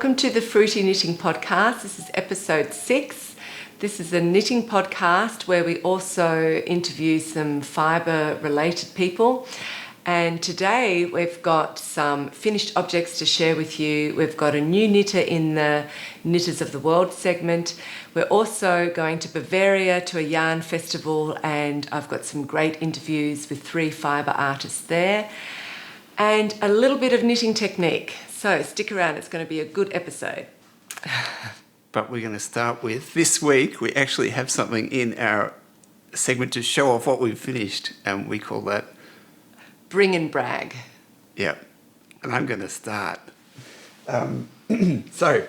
Welcome to the Fruity Knitting Podcast. This is episode 6. This is a knitting podcast where we also interview some fibre-related people. And today we've got some finished objects to share with you. We've got a new knitter in the Knitters of the World segment. We're also going to Bavaria to a yarn festival, and I've got some great interviews with 3 fibre artists there. And a little bit of knitting technique. So stick around, it's going to be a good episode. But we're going to start with, this week we actually have something in our segment to show off what we've finished, and we call that Bring and brag. Yeah, and I'm going to start. So,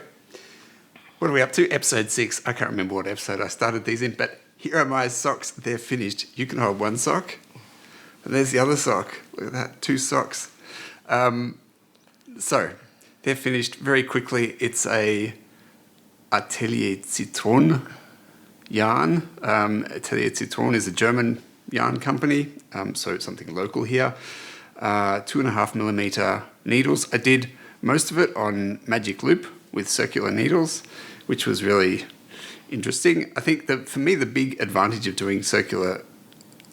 what are we up to? Episode 6. I can't remember what episode I started these in, but here are my socks. They're finished. You can hold one sock, and there's the other sock. Look at that, 2 socks. So, they're finished very quickly. It's a Atelier Citron yarn. Atelier Citron is a German yarn company, so it's something local here. 2.5mm needles. I did most of it on magic loop with circular needles, which was really interesting. I think that for me the big advantage of doing circular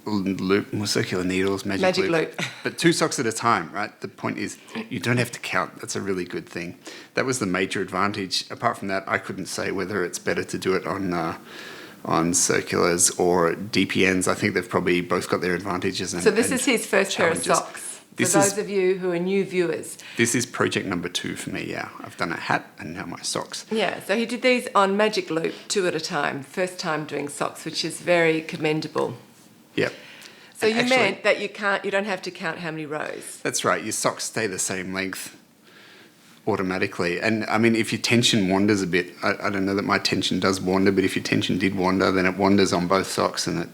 needles, magic loop, but 2 socks at a time, right? The point is you don't have to count. That's a really good thing. That was the major advantage. Apart from that, I couldn't say whether it's better to do it on circulars or DPNs. I think they've probably both got their advantages. So this is his first pair of socks. For those of you who are new viewers. This is project number 2 for me, yeah. I've done a hat and now my socks. Yeah, so he did these on magic loop, 2 at a time. First time doing socks, which is very commendable. Yep. So you meant that you don't have to count how many rows. That's right. Your socks stay the same length automatically. And I mean, if your tension wanders a bit, I don't know that my tension does wander, but if your tension did wander, then it wanders on both socks and it,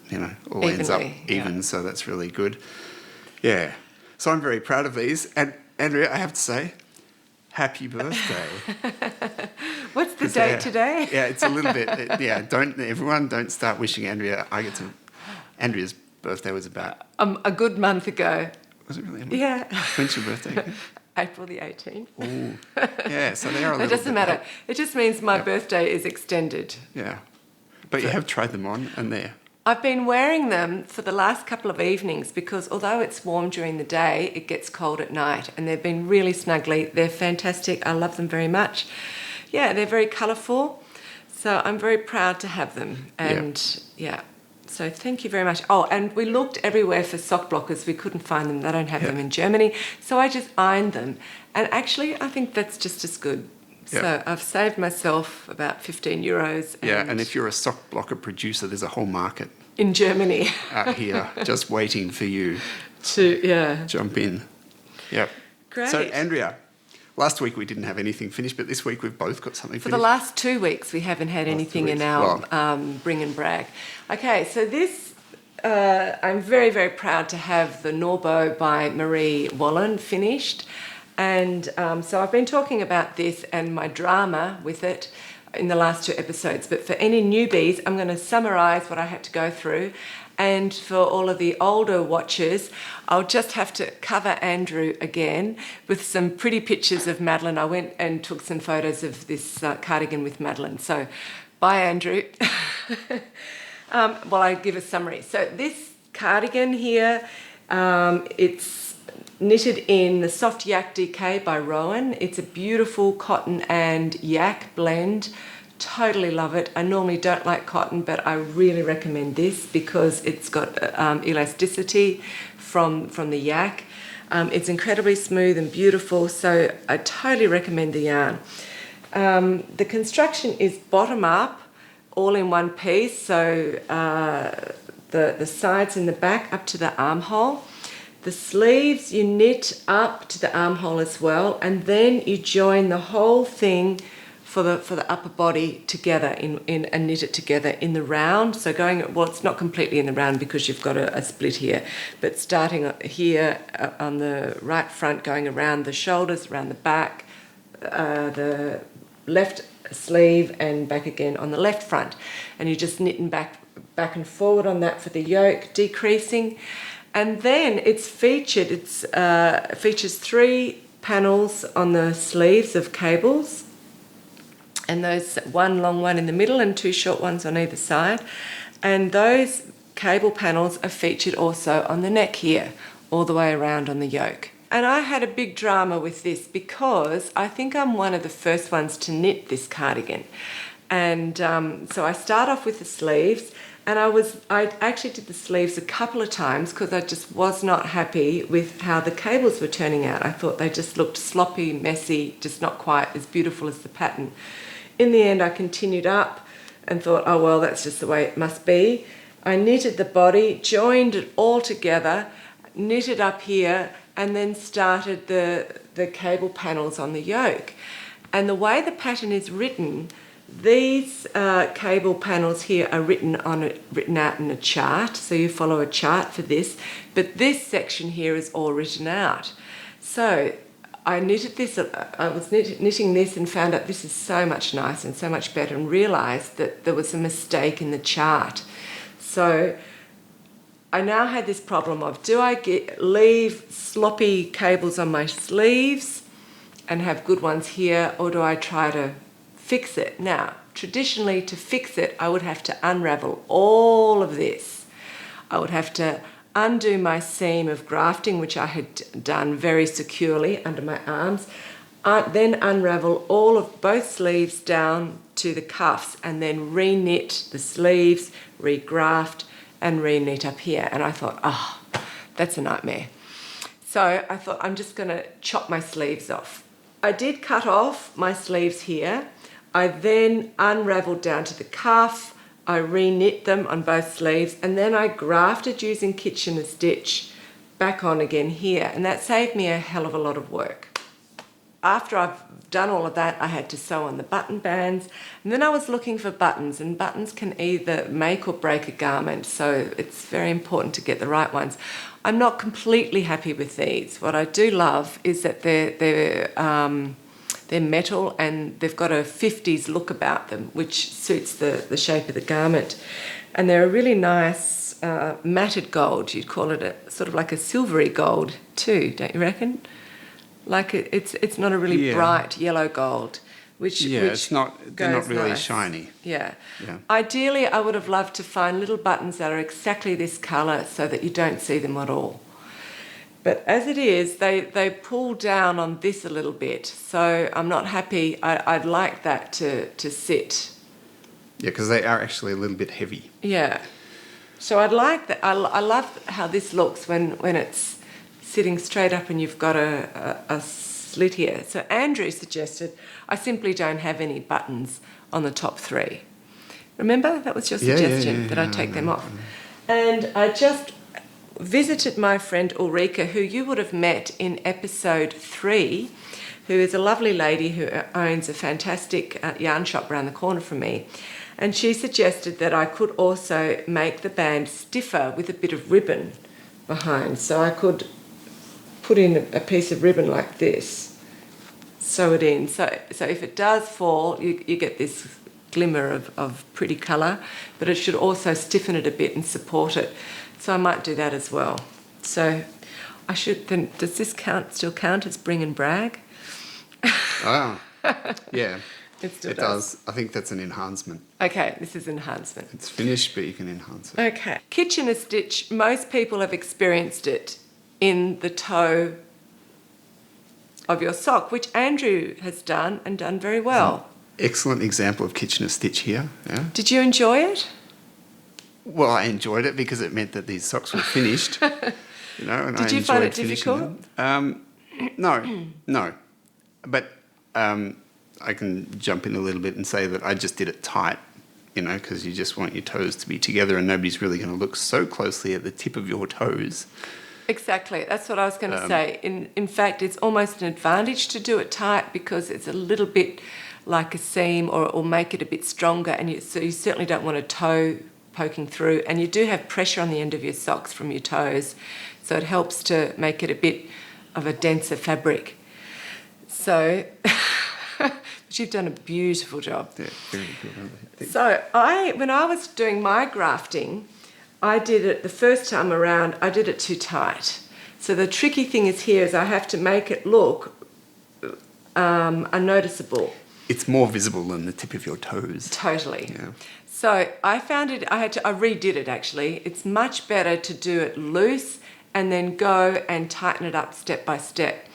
all ends up even. Yeah. So that's really good. Yeah. So I'm very proud of these. And Andrea, I have to say, happy birthday. What's the date today? Yeah, it's a little bit. Don't start wishing Andrea. Andrea's birthday was about a good month ago. Was it really? Yeah. When's your birthday? April the 18th. Oh, yeah. So they are a little. It doesn't matter. It just means my birthday is extended. Yeah, but you have tried them on, and they're. I've been wearing them for the last couple of evenings because although it's warm during the day, it gets cold at night, and they've been really snuggly. They're fantastic. I love them very much. Yeah, they're very colourful, so I'm very proud to have them. And yeah. So thank you very much. Oh, and we looked everywhere for sock blockers. We couldn't find them. They don't have them in Germany. So I just ironed them. And actually, I think that's just as good. Yep. So I've saved myself about €15. And if you're a sock blocker producer, there's a whole market. In Germany. Out here, just waiting for you to jump in. Yep. Great. So, Andrea, last week we didn't have anything finished, but this week we've both got something finished. For the last 2 weeks, we haven't had anything in our bring and brag. Okay, so this, I'm very, very proud to have the Norbo by Marie Wallen finished. And so I've been talking about this and my drama with it in the last 2 episodes. But for any newbies, I'm going to summarise what I had to go through. And for all of the older watchers, I'll just have to cover Andrew again with some pretty pictures of Madeline. I went and took some photos of this cardigan with Madeline. So, bye, Andrew. I give a summary. So this cardigan here, it's knitted in the Soft Yak DK by Rowan. It's a beautiful cotton and yak blend. Totally love it. I normally don't like cotton, but I really recommend this because it's got elasticity from the yak. It's incredibly smooth and beautiful, so I totally recommend the yarn. The construction is bottom up, all in one piece, so the sides and the back up to the armhole. The sleeves you knit up to the armhole as well, and then you join the whole thing for the upper body together and knit it together in the round. So it's not completely in the round because you've got a split here, but starting here on the right front, going around the shoulders, around the back, the left sleeve and back again on the left front, and you're just knitting back and forward on that for the yoke, decreasing. And then it's featured. It features 3 panels on the sleeves of cables, and those one long one in the middle and 2 short ones on either side. And those cable panels are featured also on the neck here, all the way around on the yoke. And I had a big drama with this because I think I'm one of the first ones to knit this cardigan. And so I start off with the sleeves, and I actually did the sleeves a couple of times because I just was not happy with how the cables were turning out. I thought they just looked sloppy, messy, just not quite as beautiful as the pattern. In the end, I continued up and thought, oh well, that's just the way it must be. I knitted the body, joined it all together, knitted up here, and then started the cable panels on the yoke. And the way the pattern is written, these cable panels here are written out in a chart, so you follow a chart for this, but this section here is all written out. So I knitted this, I was knitting this and found out this is so much nicer and so much better, and realised that there was a mistake in the chart. So I now had this problem of, do I leave sloppy cables on my sleeves and have good ones here, or do I try to fix it? Now, traditionally, to fix it, I would have to unravel all of this. I would have to undo my seam of grafting, which I had done very securely under my arms, then unravel all of both sleeves down to the cuffs, and then re-knit the sleeves, re-graft, and re-knit up here. And I thought, oh, that's a nightmare. So I thought, I'm just going to chop my sleeves off. I did cut off my sleeves here. I then unravelled down to the cuff. I re-knit them on both sleeves, and then I grafted using Kitchener stitch back on again here, and that saved me a hell of a lot of work. After I've done all of that, I had to sew on the button bands, and then I was looking for buttons, and buttons can either make or break a garment, so it's very important to get the right ones. I'm not completely happy with these. What I do love is that they're metal, and they've got a 50s look about them, which suits the shape of the garment. And they're a really nice matted gold. You'd call it a sort of like a silvery gold too, don't you reckon? Like it's not a really bright yellow gold, which they're not really nice. Shiny. Yeah. Ideally, I would have loved to find little buttons that are exactly this colour so that you don't see them at all. But as it is, they pull down on this a little bit, so I'm not happy. I'd like that to sit. Yeah, because they are actually a little bit heavy. Yeah. So I'd like that. I love how this looks when it's sitting straight up and you've got a slit here. So Andrew suggested I simply don't have any buttons on the top 3. Remember? That was your suggestion, that I take them off. And I just visited my friend Ulrika, who you would have met in episode 3, who is a lovely lady who owns a fantastic yarn shop around the corner from me. And she suggested that I could also make the band stiffer with a bit of ribbon behind. So I could put in a piece of ribbon like this, sew it in. So if it does fall, you get this glimmer of pretty colour, but it should also stiffen it a bit and support it. So I might do that as well. So I should then, does this still count as bring and brag? Oh, yeah. It still does. I think that's an enhancement. Okay, this is enhancement. It's finished, but you can enhance it. Okay. Kitchener stitch, most people have experienced it in the toe of your sock, which Andrew has done and done very well. Excellent example of Kitchener stitch here. Yeah. Did you enjoy it? Well, I enjoyed it because it meant that these socks were finished. And Did you find it difficult? No. But I can jump in a little bit and say that I just did it tight, because you just want your toes to be together, and nobody's really going to look so closely at the tip of your toes. Exactly. That's what I was going to say. In fact, it's almost an advantage to do it tight because it's a little bit like a seam, or make it a bit stronger, and so you certainly don't want a toe poking through, and you do have pressure on the end of your socks from your toes, so it helps to make it a bit of a denser fabric. So you've done a beautiful job. Yeah, very good. So when I was doing my grafting, I did it the first time around, I did it too tight. So the tricky thing is I have to make it look unnoticeable. it's more visible than the tip of your toes. Totally. Yeah. So I found it, I redid it actually. It's much better to do it loose and then go and tighten it up step by step.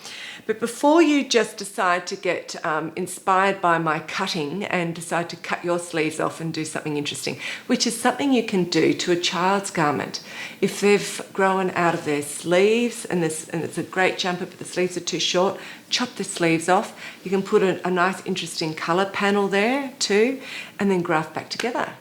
But before you just decide to get inspired by my cutting and decide to cut your sleeves off and do something interesting, which is something you can do to a child's garment. If they've grown out of their sleeves and it's a great jumper but the sleeves are too short, chop the sleeves off. You can put a nice interesting colour panel there too and then graft back together.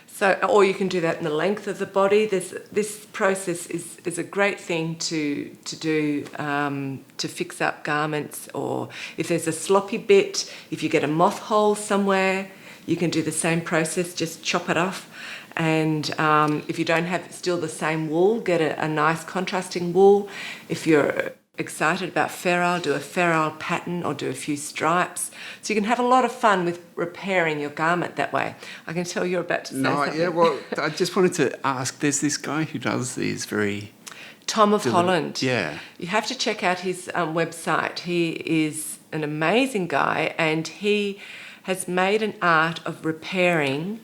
So, or you can do that in the length of the body. This process is a great thing to do to fix up garments, or if there's a sloppy bit, if you get a moth hole somewhere, you can do the same process, just chop it off. And if you don't have still the same wool, get a nice contrasting wool. If you're excited about feral, do a feral pattern or do a few stripes. So you can have a lot of fun with repairing your garment that way. I can tell you're about to say something. Yeah, well, I just wanted to ask, there's this guy who does these very... Tom of Holland. Yeah. You have to check out his website. He is an amazing guy and he has made an art of repairing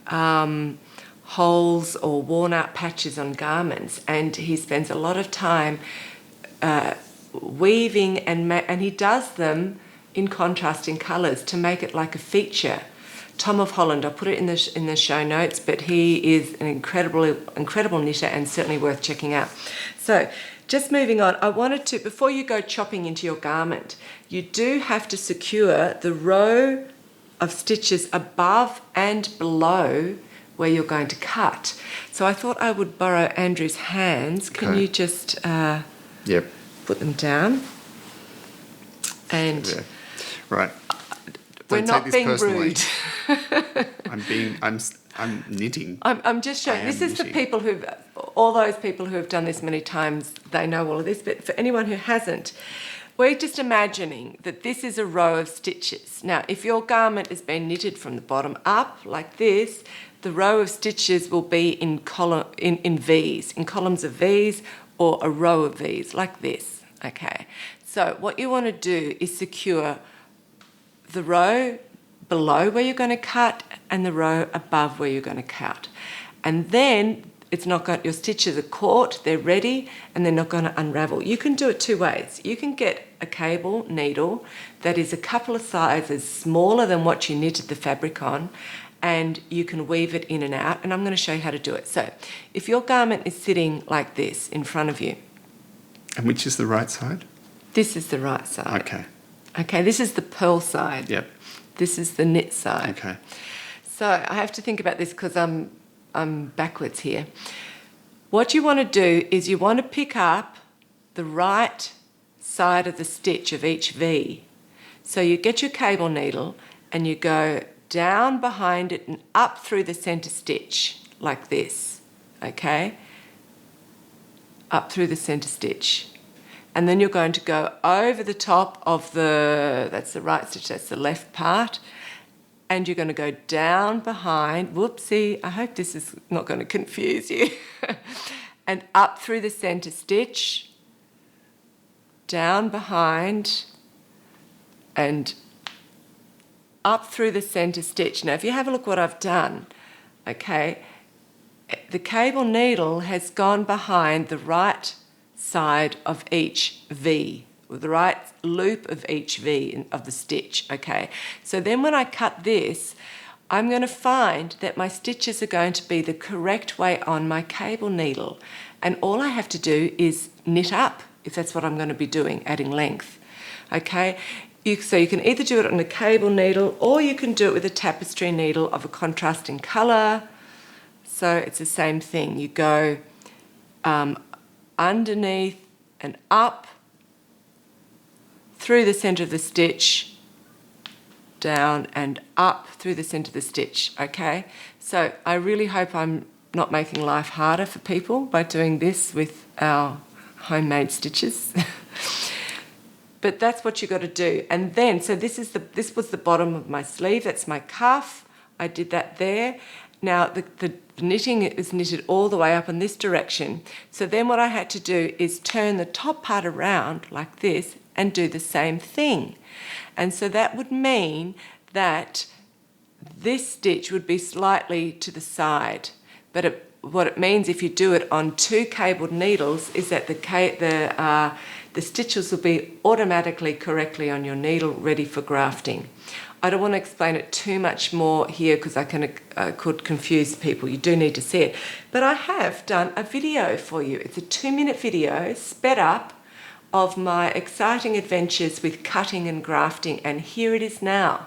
holes or worn out patches on garments, and he spends a lot of time weaving and he does them in contrasting colours to make it like a feature. Tom of Holland, I'll put it in the show notes, but he is an incredible knitter and certainly worth checking out. So just moving on, I wanted to, before you go chopping into your garment, you do have to secure the row of stitches above and below where you're going to cut. So I thought I would borrow Andrew's hands. Can you just Yep. put them down? And Yeah. Right. we're Don't not take this being personally. rude. I'm knitting. I'm just showing. This is for people all those people who have done this many times, they know all of this, but for anyone who hasn't, we're just imagining that this is a row of stitches. Now, if your garment has been knitted from the bottom up like this, the row of stitches will be in V's, in columns of V's, or a row of V's like this, okay? So what you want to do is secure the row below where you're going to cut and the row above where you're going to cut. And then your stitches are caught, they're ready, and they're not going to unravel. You can do it two ways. You can get a cable needle that is a couple of sizes smaller than what you knitted the fabric on, and you can weave it in and out, and I'm going to show you how to do it. So if your garment is sitting like this in front of you. And which is the right side? This is the right side. Okay. Okay, this is the purl side. Yep. This is the knit side. Okay. So I have to think about this because I'm backwards here. What you want to do is you want to pick up the right side of the stitch of each V. So you get your cable needle and you go down behind it and up through the centre stitch like this, okay? Up through the centre stitch. And then you're going to go over the top of that's the right stitch, that's the left part, and you're going to go down behind, whoopsie, I hope this is not going to confuse you, and up through the centre stitch, down behind, and up through the centre stitch. Now, if you have a look what I've done, okay, the cable needle has gone behind the right side of each V, with the right loop of each V of the stitch, okay? So then when I cut this, I'm going to find that my stitches are going to be the correct way on my cable needle. And all I have to do is knit up, if that's what I'm going to be doing, adding length, okay? So you can either do it on a cable needle or you can do it with a tapestry needle of a contrasting colour. So it's the same thing. You go underneath and up through the centre of the stitch, down and up through the centre of the stitch, okay? So I really hope I'm not making life harder for people by doing this with our homemade stitches. But that's what you got to do. And then, so this was the bottom of my sleeve, that's my cuff. I did that there. Now, the knitting is knitted all the way up in this direction. So then what I had to do is turn the top part around like this and do the same thing. And so that would mean that this stitch would be slightly to the side. But what it means if you do it on 2 cabled needles is that the stitches will be automatically correctly on your needle, ready for grafting. I don't want to explain it too much more here because I could confuse people. You do need to see it. But I have done a video for you. It's a 2-minute video, sped up, of my exciting adventures with cutting and grafting, and here it is now.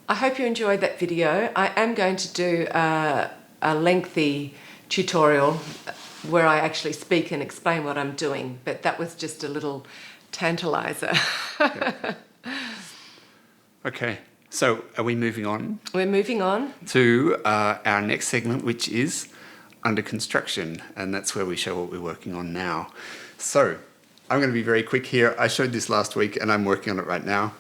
I hope you enjoyed that video. I am going to do a lengthy tutorial where I actually speak and explain what I'm doing, but that was just a little tantalizer. Okay, so are we moving on? We're moving on to our next segment, which is under construction, and that's where we show what we're working on now. So I'm going to be very quick here. I showed this last week and I'm working on it right now.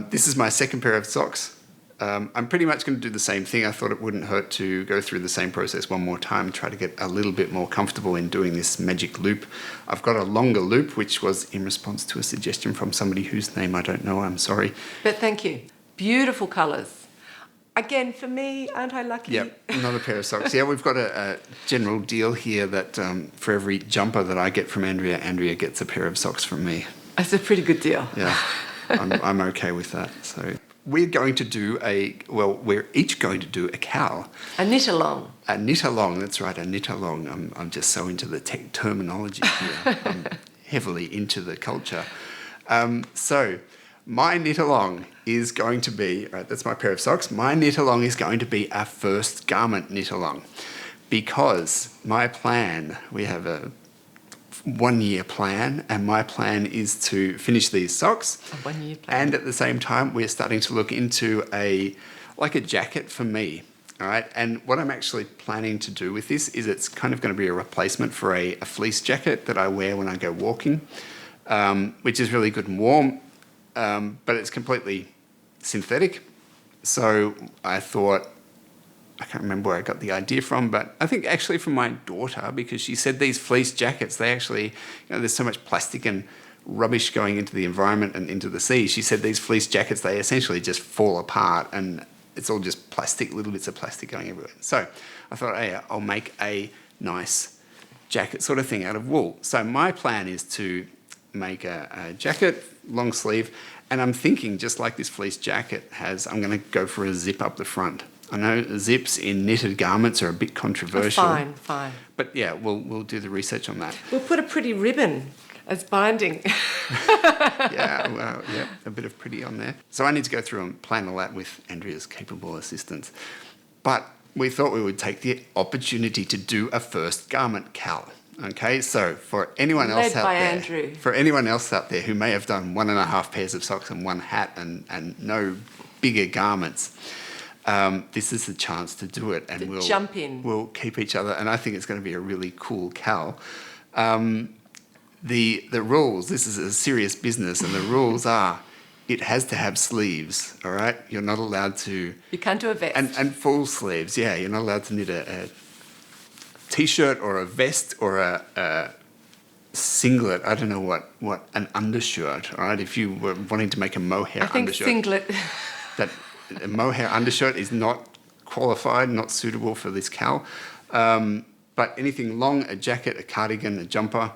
This is my second pair of socks. I'm pretty much going to do the same thing. I thought it wouldn't hurt to go through the same process one more time, try to get a little bit more comfortable in doing this magic loop. I've got a longer loop, which was in response to a suggestion from somebody whose name I don't know. I'm sorry. But thank you. Beautiful colours. Again, for me, aren't I lucky? Yep, another pair of socks. Yeah, we've got a general deal here that for every jumper that I get from Andrea, Andrea gets a pair of socks from me. That's a pretty good deal. Yeah, I'm okay with that. So we're going to do we're each going to do a cowl. A knit-along. A knit-along, that's right, a knit-along. I'm just so into the terminology here. I'm heavily into the culture. So my knit-along is going to be, right, that's my pair of socks. My knit-along is going to be our first garment knit-along because my plan, we have a 1-year plan, and my plan is to finish these socks. A 1-year plan. And at the same time, we're starting to look into a jacket for me. All right. And what I'm actually planning to do with this is it's kind of going to be a replacement for a fleece jacket that I wear when I go walking, which is really good and warm, but it's completely synthetic. So I thought, I can't remember where I got the idea from, but I think actually from my daughter, because she said these fleece jackets, they actually, there's so much plastic and rubbish going into the environment and into the sea. She said these fleece jackets, they essentially just fall apart and it's all just plastic, little bits of plastic going everywhere. So I thought, hey, I'll make a nice jacket sort of thing out of wool. So my plan is to make a jacket, long sleeve, and I'm thinking, just like this fleece jacket has, I'm going to go for a zip up the front. I know zips in knitted garments are a bit controversial. Oh, fine. But yeah, we'll do the research on that. We'll put a pretty ribbon as binding. Yeah, a bit of pretty on there. So I need to go through and plan all that with Andrea's capable assistance. But we thought we would take the opportunity to do a first garment cal. Okay, so for anyone else out there, Andrew. For anyone else out there who may have done 1.5 pairs of socks and one hat and no bigger garments, this is the chance to do it, and jump in. We'll keep each other, and I think it's going to be a really cool cal. The rules. This is a serious business, and the rules are, it has to have sleeves. All right, you're not allowed to. You can't do a vest. And full sleeves. Yeah, you're not allowed to knit a t-shirt or a vest or a singlet. I don't know what an undershirt. All right, if you were wanting to make a mohair I think undershirt, singlet. that a mohair undershirt is not qualified, not suitable for this cal. But anything long, a jacket, a cardigan, a jumper.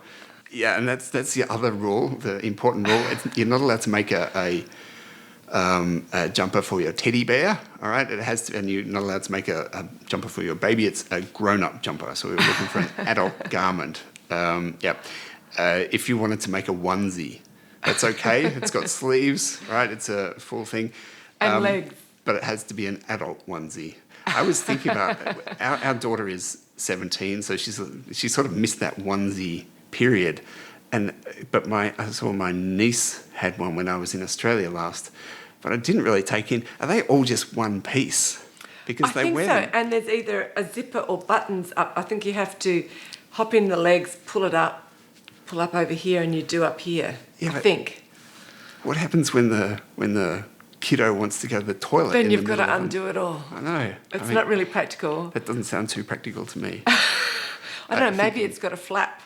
Yeah, and that's the other rule, the important rule. You're not allowed to make a jumper for your teddy bear, all right? It has to, and you're not allowed to make a jumper for your baby. It's a grown-up jumper, so we're looking for an adult garment. If you wanted to make a onesie, that's okay. It's got sleeves, right? It's a full thing. And legs. But it has to be an adult onesie. I was thinking about, our daughter is 17, so she sort of missed that onesie period. But I saw my niece had one when I was in Australia last, but I didn't really take in. Are they all just one piece? Because they wear them. And there's either a zipper or buttons up. I think you have to hop in the legs, pull up over here, and you do up here. Yeah, I think. What happens when the kiddo wants to go to the toilet? Then you've got to undo it all. I know. It's not really practical. That doesn't sound too practical to me. I don't know. Maybe it's got a flap.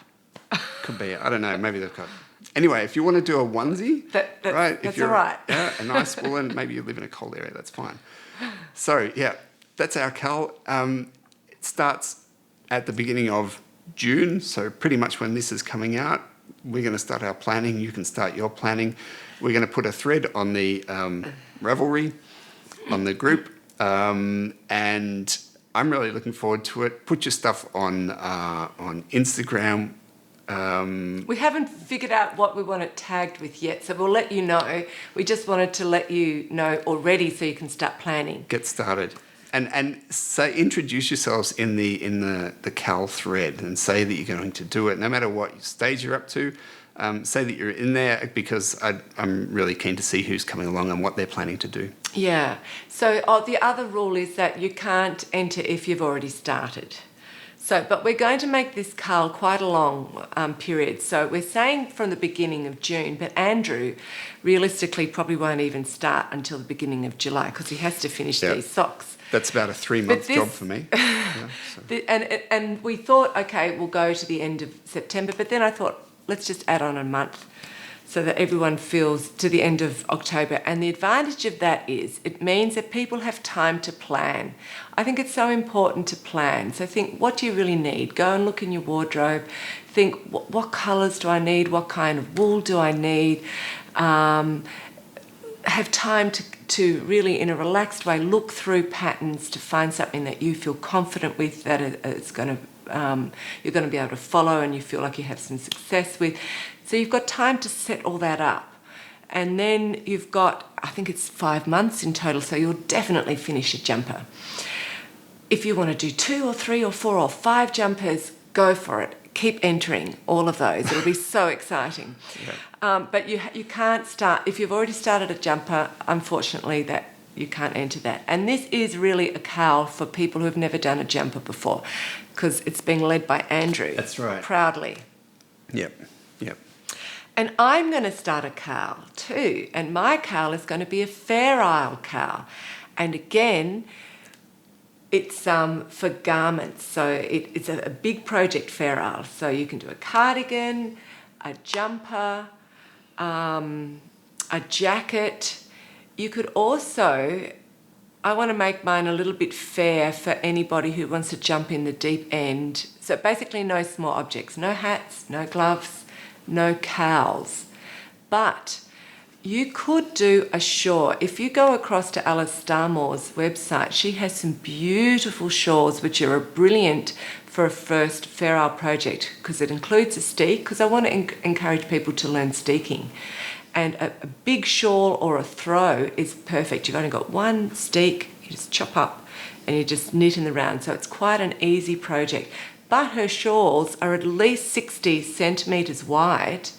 Could be. I don't know. Maybe they've got. Anyway, if you want to do a onesie, right? That's all right. Yeah, a nice woolen. Maybe you live in a cold area. That's fine. So yeah, that's our cal. It starts at the beginning of June. So pretty much when this is coming out, we're going to start our planning. You can start your planning. We're going to put a thread on the Ravelry, on the group, and I'm really looking forward to it. Put your stuff on Instagram. We haven't figured out what we want it tagged with yet, so we'll let you know. We just wanted to let you know already so you can start planning. Get started. And say, introduce yourselves in the cal thread and say that you're going to do it, no matter what stage you're up to. Say that you're in there, because I'm really keen to see who's coming along and what they're planning to do. Yeah. So the other rule is that you can't enter if you've already started. So, but we're going to make this cal quite a long period. So we're saying from the beginning of June, but Andrew realistically probably won't even start until the beginning of July because he has to finish these socks. That's about a 3-month job for me. Yeah, so. And we thought, okay, we'll go to the end of September, but then I thought, let's just add on a month so that everyone feels to the end of October. And the advantage of that is it means that people have time to plan. I think it's so important to plan. So think, what do you really need? Go and look in your wardrobe. Think, what colours do I need? What kind of wool do I need? Have time to really, in a relaxed way, look through patterns to find something that you feel confident with, that it's going to you're going to be able to follow and you feel like you have some success with. So you've got time to set all that up. And then you've got, I think it's 5 months in total, so you'll definitely finish a jumper. If you want to do 2 or 3 or 4 or 5 jumpers, go for it. Keep entering all of those. It'll be so exciting. Yeah. But you can't start, if you've already started a jumper, unfortunately, that you can't enter that. And this is really a cal for people who have never done a jumper before, because it's being led by Andrew. That's right. Proudly. Yep. And I'm going to start a cal too. And my cal is going to be a Fair Isle cal. And again, it's for garments. So it's a big project, Fair Isle. So you can do a cardigan, a jumper, a jacket. You could also, I want to make mine a little bit fair for anybody who wants to jump in the deep end. So basically no small objects, no hats, no gloves, no cowls. But you could do a shawl. If you go across to Alice Starmore's website, she has some beautiful shawls which are brilliant for a first Fair Isle project because it includes a steek, because I want to encourage people to learn steeking. And a big shawl or a throw is perfect. You've only got one steek, you just chop up and you just knit in the round. So it's quite an easy project. But her shawls are at least 60 centimetres wide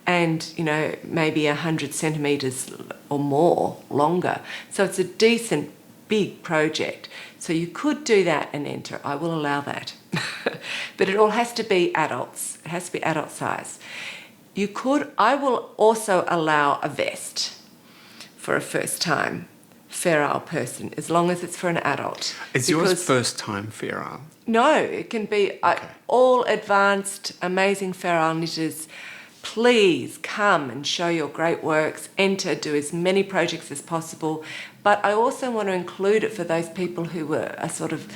and, you know, maybe 100 centimetres or more longer. So it's a decent big project. So you could do that and enter. I will allow that. But it all has to be adults. It has to be adult size. You could, I will also allow a vest for a first time Fair Isle person, as long as it's for an adult. Is yours first time Fair Isle? No, it can be all advanced, amazing Fair Isle knitters. Please come and show your great works, enter, do as many projects as possible. But I also want to include it for those people who are sort of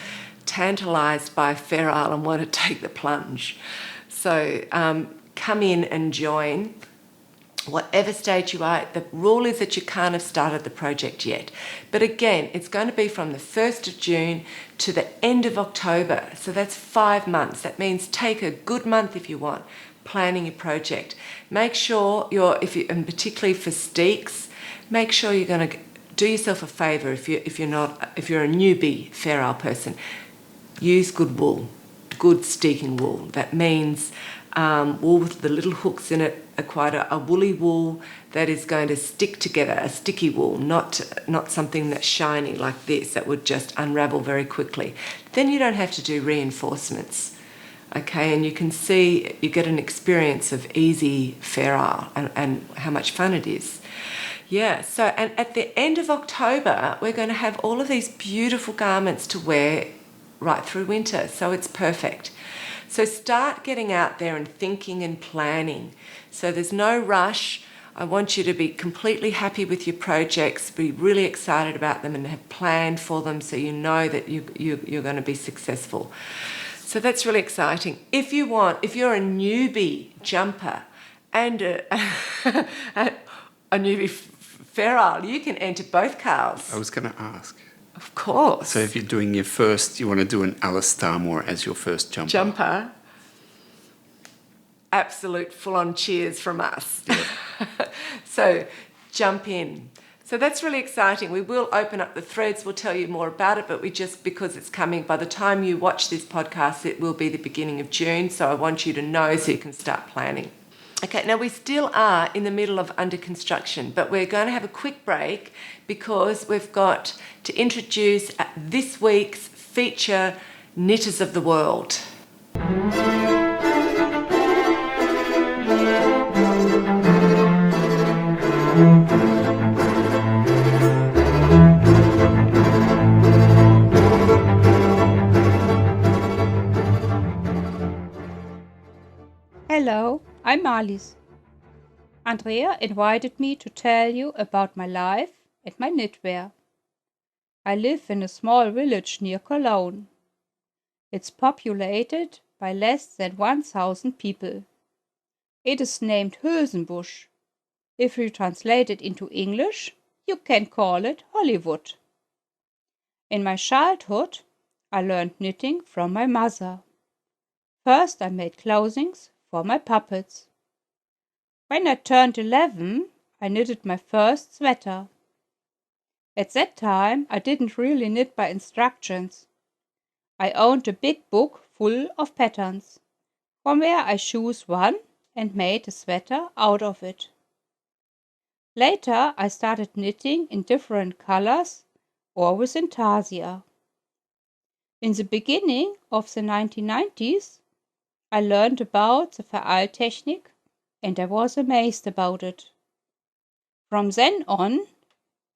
tantalised by Fair Isle and want to take the plunge. So come in and join. Whatever stage you are, the rule is that you can't have started the project yet. But again, it's going to be from the 1st of June to the end of October. So that's 5 months. That means take a good month if you want, planning your project. Make sure and particularly for steeks, make sure you're going to do yourself a favour if you're a newbie Fair Isle person. Use good wool, good steeking wool. That means wool with the little hooks in it, quite a woolly wool that is going to stick together, a sticky wool, not something that's shiny like this that would just unravel very quickly. Then you don't have to do reinforcements, okay? And you can see, you get an experience of easy Fair Isle and how much fun it is. Yeah, so and at the end of October, we're going to have all of these beautiful garments to wear right through winter, so it's perfect. So start getting out there and thinking and planning. So there's no rush. I want you to be completely happy with your projects, be really excited about them and have planned for them so you know that you're going to be successful. So that's really exciting. If you're a newbie jumper and a newbie Fair Isle, you can enter both cows. I was going to ask. Of course. So if you're doing your first, you want to do an Alice Starmore as your first jumper. Absolute full-on cheers from us. Yeah. So jump in. So that's really exciting. We will open up the threads. We'll tell you more about it, but because it's coming, by the time you watch this podcast, it will be the beginning of June. So I want you to know so you can start planning. Okay, now we still are in the middle of under construction, but we're going to have a quick break because we've got to introduce this week's feature Knitters of the World. Hello, I'm Marlies. Andrea invited me to tell you about my life and my knitwear. I live in a small village near Cologne. It's populated by less than 1,000 people. It is named Hülsenbusch. If you translate it into English, you can call it Hollywood. In my childhood, I learned knitting from my mother. First, I made clothings for my puppets. When I turned 11, I knitted my first sweater. At that time, I didn't really knit by instructions. I owned a big book full of patterns, from where I chose one and made a sweater out of it. Later, I started knitting in different colors or with intarsia. In the beginning of the 1990s, I learned about the Vereil technique and I was amazed about it. From then on,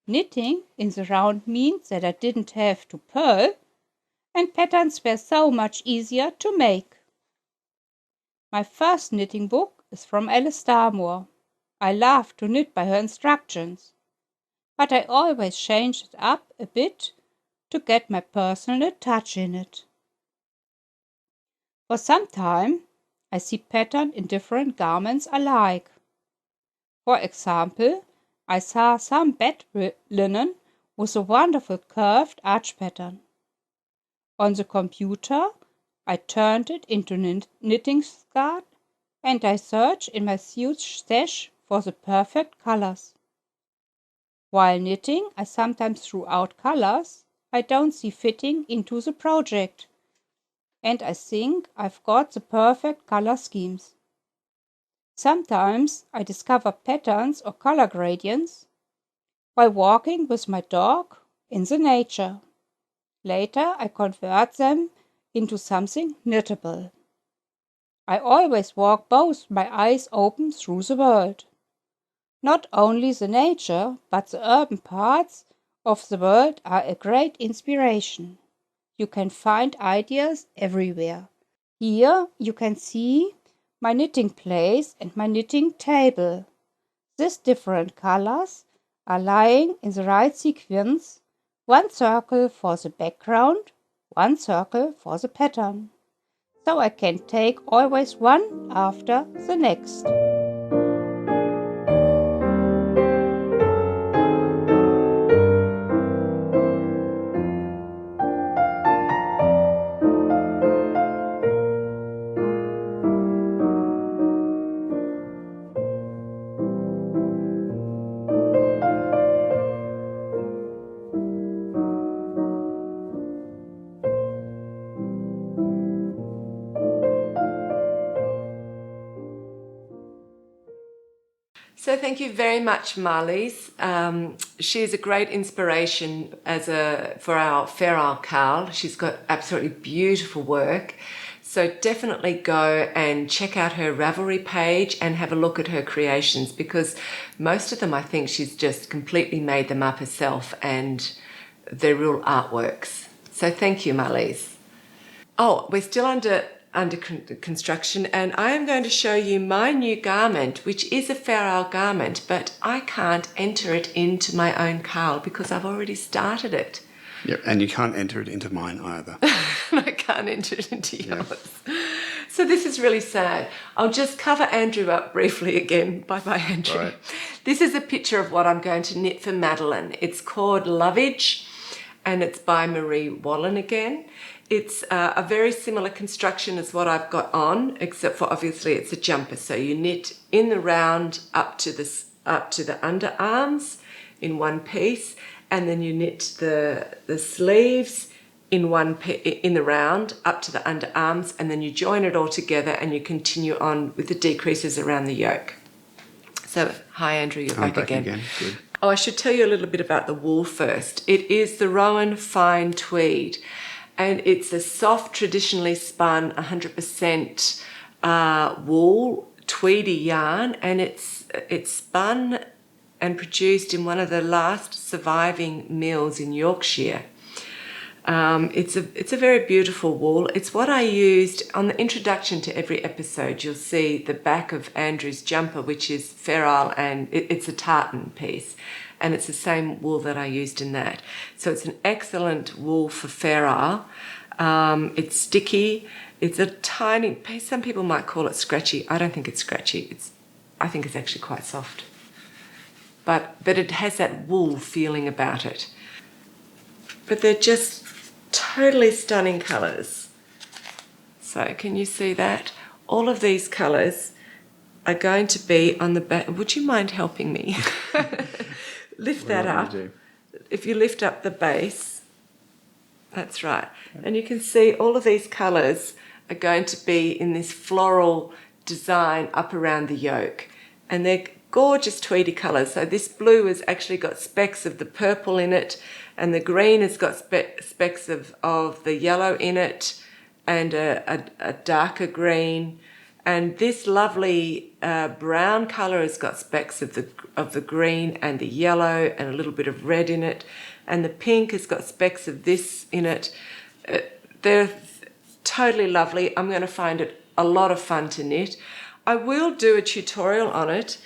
knitting in the round means that I didn't have to purl and patterns were so much easier to make. My first knitting book is from Alice Starmore. I love to knit by her instructions, but I always change it up a bit to get my personal touch in it. For some time, I see pattern in different garments I like. For example, I saw some bed linen with a wonderful curved arch pattern. On the computer, I turned it into knitting skirt, and I searched in my suit stash for the perfect colors. While knitting, I sometimes threw out colors I don't see fitting into the project, and I think I've got the perfect color schemes. Sometimes I discover patterns or color gradients while walking with my dog in the nature. Later I convert them into something knittable. I always walk both my eyes open through the world. Not only the nature, but the urban parts of the world are a great inspiration. You can find ideas everywhere. Here you can see my knitting place and my knitting table. These different colors are lying in the right sequence, one circle for the background, one circle for the pattern. So I can take always one after the next. So thank you very much, Marlies. She is a great inspiration for our feral cowl. She's got absolutely beautiful work. So definitely go and check out her Ravelry page and have a look at her creations, because most of them, I think she's just completely made them up herself and they're real artworks. So thank you, Marlies. Oh, we're still under construction, and I am going to show you my new garment, which is a feral garment, but I can't enter it into my own cowl because I've already started it. Yep, and you can't enter it into mine either. I can't enter it into yours. So this is really sad. I'll just cover Andrew up briefly again. Bye-bye, Andrew. Right. This is a picture of what I'm going to knit for Madeline. It's called Lovage, and it's by Marie Wallen again. It's a very similar construction as what I've got on, except for obviously it's a jumper. So you knit in the round up to the underarms in one piece, and then you knit the sleeves in the round up to the underarms, and then you join it all together and you continue on with the decreases around the yoke. So hi Andrew, you're back again. Good. Oh, I should tell you a little bit about the wool first. It is the Rowan Fine Tweed. And it's a soft, traditionally spun, 100% wool, tweedy yarn, and it's spun and produced in one of the last surviving mills in Yorkshire. It's a very beautiful wool. It's what I used on the introduction to every episode. You'll see the back of Andrew's jumper, which is feral, and it's a tartan piece. And it's the same wool that I used in that. So it's an excellent wool for feral. It's sticky. It's a tiny piece. Some people might call it scratchy. I don't think it's scratchy. I think it's actually quite soft. But it has that wool feeling about it. But they're just totally stunning colours. So can you see that? All of these colours are going to be on the back. Would you mind helping me? Lift that up. If you lift up the base, that's right. Okay. And you can see all of these colours are going to be in this floral design up around the yoke. And they're gorgeous tweedy colours. So this blue has actually got specks of the purple in it, and the green has got specks of the yellow in it, and a darker green. And this lovely brown colour has got specks of the green and the yellow and a little bit of red in it. And the pink has got specks of this in it. They're totally lovely. I'm going to find it a lot of fun to knit. I will do a tutorial on it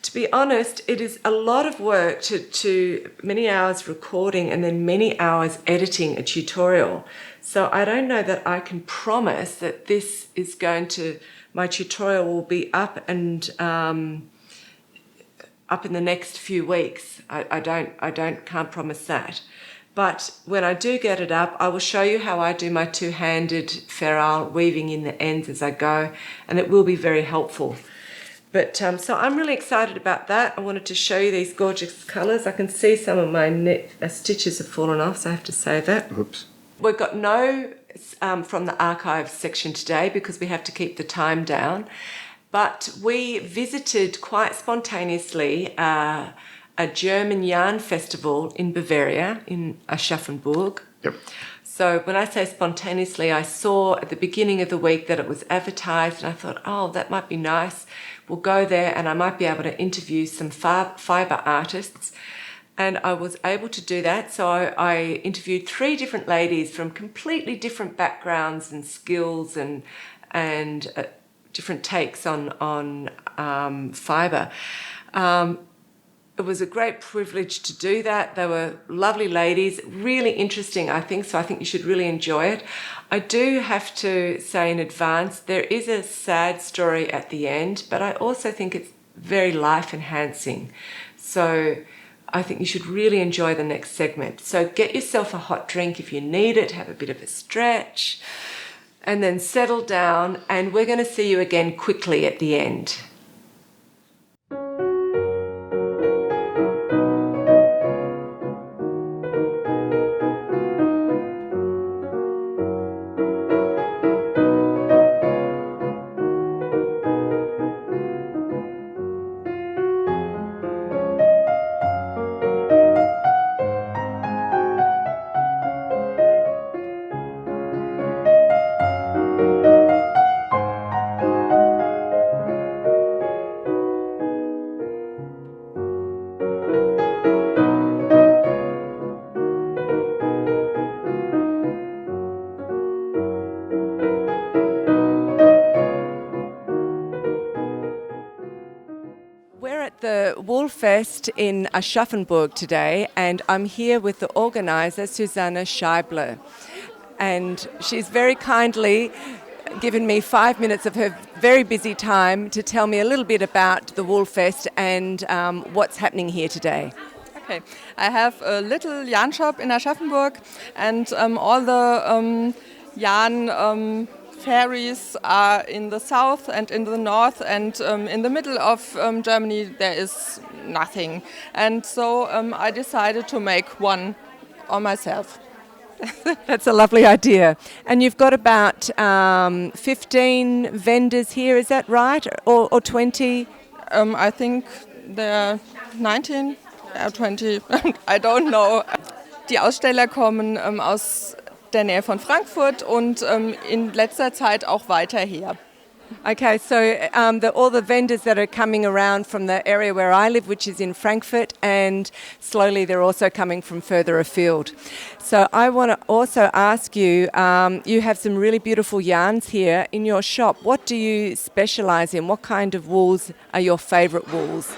To be honest, it is a lot of work to many hours recording and then many hours editing a tutorial. So I don't know that I can promise that this is my tutorial will be up and up in the next few weeks. Can't promise that. But when I do get it up, I will show you how I do my two-handed ferrule, weaving in the ends as I go, and it will be very helpful. But so I'm really excited about that. I wanted to show you these gorgeous colours. I can see some of my stitches have fallen off, so I have to say that. Oops. We've got no from the archives section today because we have to keep the time down. But we visited quite spontaneously a German yarn festival in Bavaria, in Aschaffenburg. Yep. So when I say spontaneously, I saw at the beginning of the week that it was advertised, and I thought, oh, that might be nice. We'll go there and I might be able to interview some fibre artists. And I was able to do that. So I interviewed 3 different ladies from completely different backgrounds and skills and different takes on fibre. It was a great privilege to do that. They were lovely ladies, really interesting, I think, so I think you should really enjoy it. I do have to say in advance, there is a sad story at the end, but I also think it's very life-enhancing. So I think you should really enjoy the next segment. So get yourself a hot drink if you need it, have a bit of a stretch, and then settle down, and we're going to see you again quickly at the end. The Wool Fest in Aschaffenburg today, and I'm here with the organizer, Susanne Scheibler. And she's very kindly given me 5 minutes of her very busy time to tell me a little bit about the Wool Fest and what's happening here today. Okay, I have a little yarn shop in Aschaffenburg, and all the yarn fairies are in the south and in the north, and in the middle of Germany there is nothing. And so I decided to make one on myself. That's a lovely idea. And you've got about 15 vendors here, is that right? Or 20? I think there are 19 or 20, I don't know. Die Aussteller kommen aus der Nähe von Frankfurt und in letzter Zeit auch weiter her. Okay, so all the vendors that are coming around from the area where I live, which is in Frankfurt, and slowly they're also coming from further afield. So I want to also ask you, you have some really beautiful yarns here in your shop. What do you specialise in? What kind of wools are your favourite wools?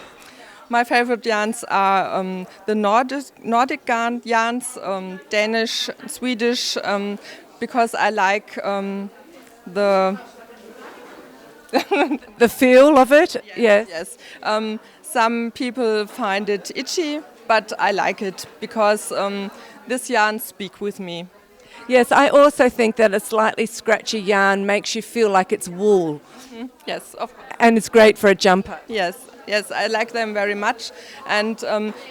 My favorite yarns are the Nordic yarns, Danish, Swedish, because I like the the feel of it. Yes. Yes. Some people find it itchy, but I like it because this yarn speak with me. Yes, I also think that a slightly scratchy yarn makes you feel like it's wool. Mm-hmm. Yes, of course. And it's great for a jumper. Yes, I like them very much, and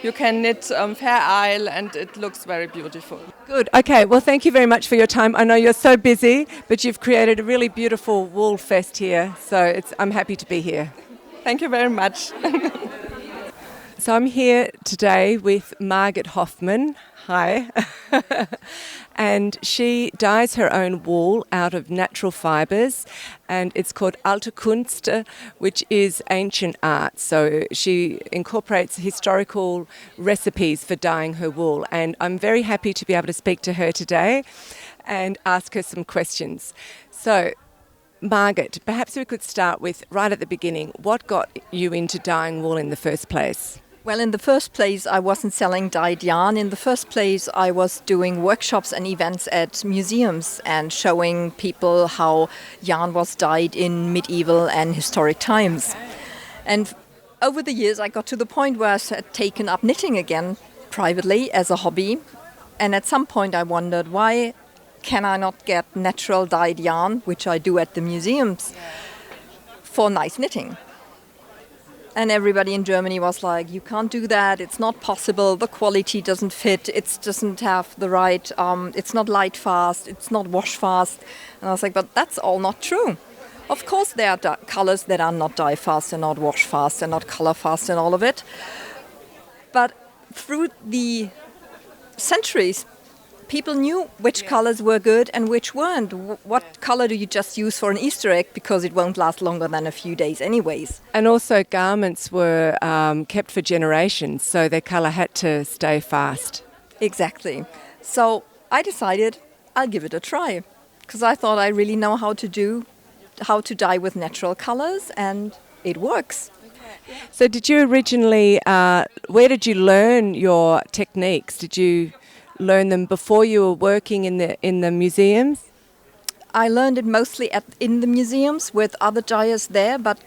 you can knit Fair Isle, and it looks very beautiful. Good. Okay. Well, thank you very much for your time. I know you're so busy, but you've created a really beautiful wool fest here, so I'm happy to be here. Thank you very much. So I'm here today with Margit Hofmann. Hi. And she dyes her own wool out of natural fibres, and it's called Alte Künste, which is ancient art. So she incorporates historical recipes for dyeing her wool, and I'm very happy to be able to speak to her today and ask her some questions. So, Margit, perhaps we could start with right at the beginning. What got you into dyeing wool in the first place? Well, in the first place, I wasn't selling dyed yarn. In the first place, I was doing workshops and events at museums and showing people how yarn was dyed in medieval and historic times. And over the years, I got to the point where I had taken up knitting again privately as a hobby. And at some point, I wondered, why can I not get natural dyed yarn, which I do at the museums, for nice knitting? And everybody in Germany was like, you can't do that, it's not possible, the quality doesn't fit, it doesn't have the right, it's not light fast, it's not wash fast. And I was like, but that's all not true. Of course there are colors that are not dye fast and not wash fast and not color fast and all of it. But through the centuries, people knew which colors were good and which weren't. What color do you just use for an Easter egg because it won't last longer than a few days anyways? And also garments were kept for generations, so their colour had to stay fast. Exactly. So I decided I'll give it a try because I thought I really know how to dye with natural colors, and it works. So did you originally, where did you learn your techniques? Did you learn them before you were working in the museums? I learned it mostly in the museums with other dyers there, but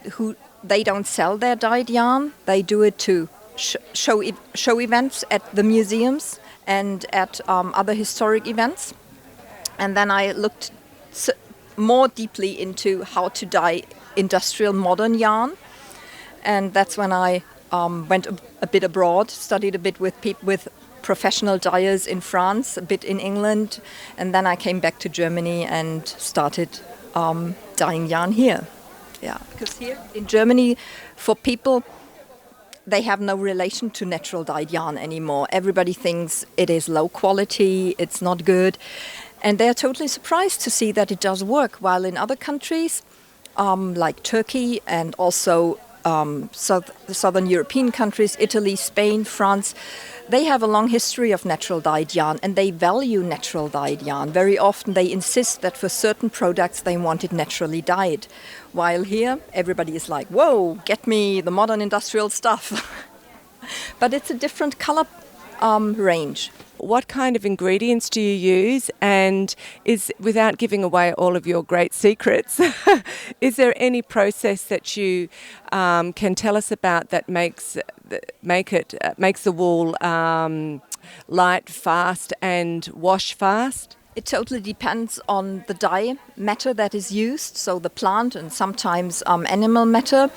they don't sell their dyed yarn. They do it to show events at the museums and at other historic events. And then I looked more deeply into how to dye industrial modern yarn. And that's when I went a bit abroad, studied a bit with professional dyers in France, a bit in England, and then I came back to Germany and started dyeing yarn here. Yeah, because here in Germany, for people, they have no relation to natural dyed yarn anymore. Everybody thinks it is low quality, it's not good, and they're totally surprised to see that it does work, while in other countries, like Turkey and also southern European countries, Italy, Spain, France, they have a long history of natural dyed yarn and they value natural dyed yarn. Very often they insist that for certain products they want it naturally dyed. While here everybody is like, whoa, get me the modern industrial stuff. But it's a different color range. What kind of ingredients do you use? And without giving away all of your great secrets, is there any process that you can tell us about that makes the wool light, fast, and wash fast? It totally depends on the dye matter that is used, so the plant and sometimes animal matter.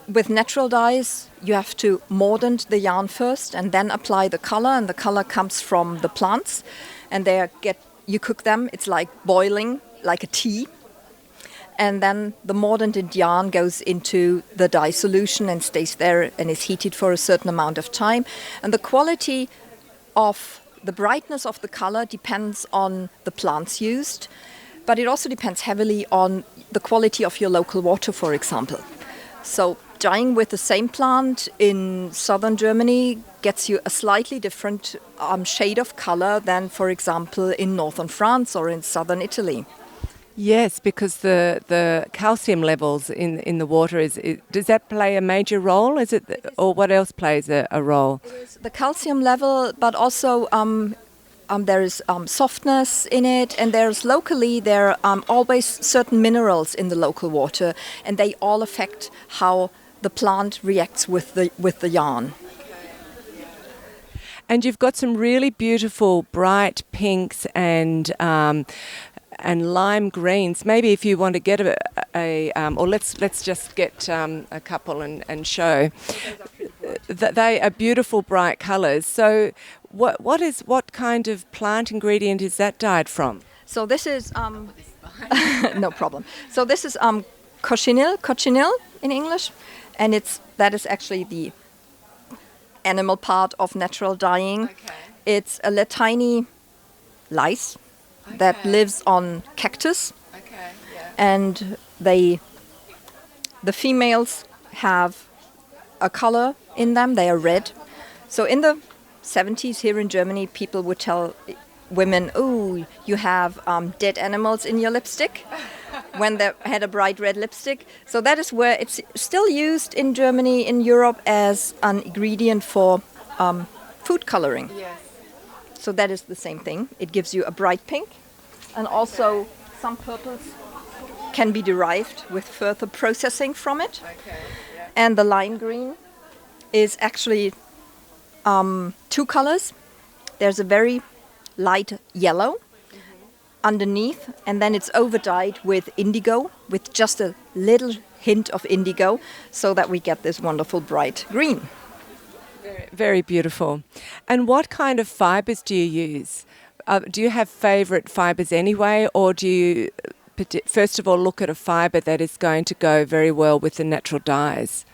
With natural dyes, you have to mordant the yarn first and then apply the color, and the color comes from the plants. And you cook them, it's like boiling, like a tea. And then the mordanted yarn goes into the dye solution and stays there and is heated for a certain amount of time. And the quality of the brightness of the color depends on the plants used, but it also depends heavily on the quality of your local water, for example. So dyeing with the same plant in southern Germany gets you a slightly different shade of color than, for example, in northern France or in southern Italy. Yes, because the calcium levels in the water does that play a major role? Is it, or what else plays a role? The calcium level, but also there is softness in it, and there are always certain minerals in the local water, and they all affect how the plant reacts with the yarn. And you've got some really beautiful bright pinks and lime greens. Maybe if you want to get or let's just get a couple and show. They are beautiful bright colours. So what kind of plant ingredient is that dyed from? So this is no problem. So this is cochineal in English, and that is actually the animal part of natural dyeing. Okay. It's a tiny lice that lives on cactus, and the females have a color in them. They are red. So in the 70s here in Germany, people would tell women, "Ooh, you have dead animals in your lipstick," when they had a bright red lipstick. So that is where it's still used in Germany, in Europe, as an ingredient for food coloring. Yes. So that is the same thing. It gives you a bright pink, and also some purples can be derived with further processing from it. Okay. Yeah. And the lime green is actually two colors. There's a very light yellow underneath, and then it's overdyed with indigo, with just a little hint of indigo, so that we get this wonderful bright green. Very, very beautiful. And what kind of fibres do you use? Do you have favourite fibres anyway, or do you first of all look at a fibre that is going to go very well with the natural dyes?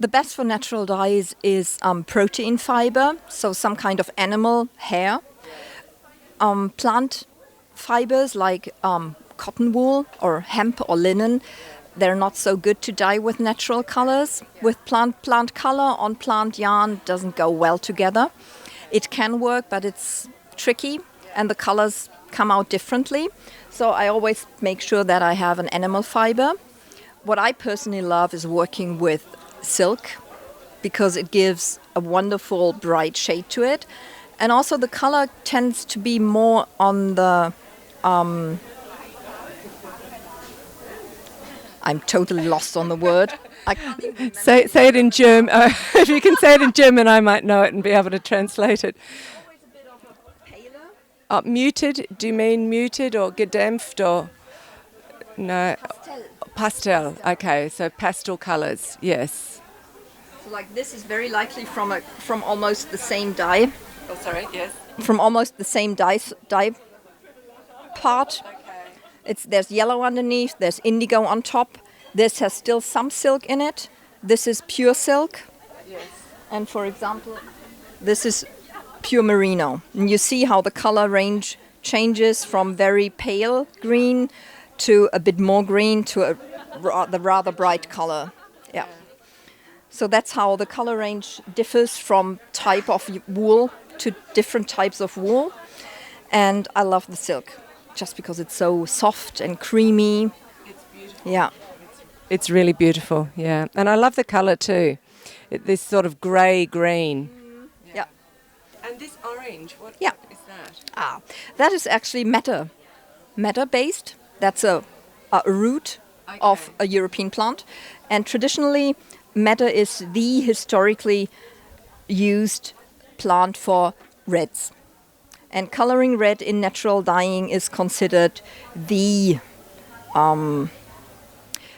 The best for natural dyes is protein fiber, so some kind of animal hair. Plant fibers like cotton wool or hemp or linen, they're not so good to dye with natural colors. With plant color on plant yarn doesn't go well together. It can work, but it's tricky, and the colors come out differently. So I always make sure that I have an animal fiber. What I personally love is working with silk, because it gives a wonderful bright shade to it. And also the color tends to be more on the... I'm totally lost on the word. I can't even say it in German. If you can say it in German, I might know it and be able to translate it. always a bit of a paler. Muted? Do you mean muted or gedämpft or... No. Pastel. Okay, so pastel colours, yes. So like this is very likely from almost the same dye. Oh, sorry, yes. From almost the same dye part. Okay. There's yellow underneath, there's indigo on top. This has still some silk in it. This is pure silk. Yes. And for example, this is pure merino. And you see how the color range changes from very pale green to a bit more green to the rather bright color. Yeah. So that's how the color range differs from type of wool to different types of wool. And I love the silk just because it's so soft and creamy. It's beautiful. Yeah. It's really beautiful, yeah. And I love the colour too. This sort of grey-green. Yeah. And this orange, what Yeah. is that? That is actually madder-based. That's a root of a European plant. And traditionally, madder is the historically used plant for reds. And coloring red in natural dyeing is considered the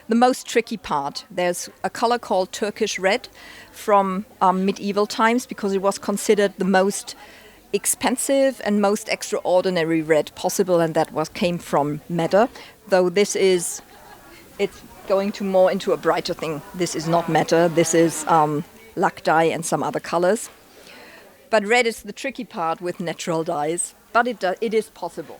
most tricky part. There's a color called Turkish red from medieval times, because it was considered the most expensive and most extraordinary red possible, and that came from madder. Though it's going to more into a brighter thing. This is not madder. This is lac dye and some other colors. But red is the tricky part with natural dyes, but it is possible.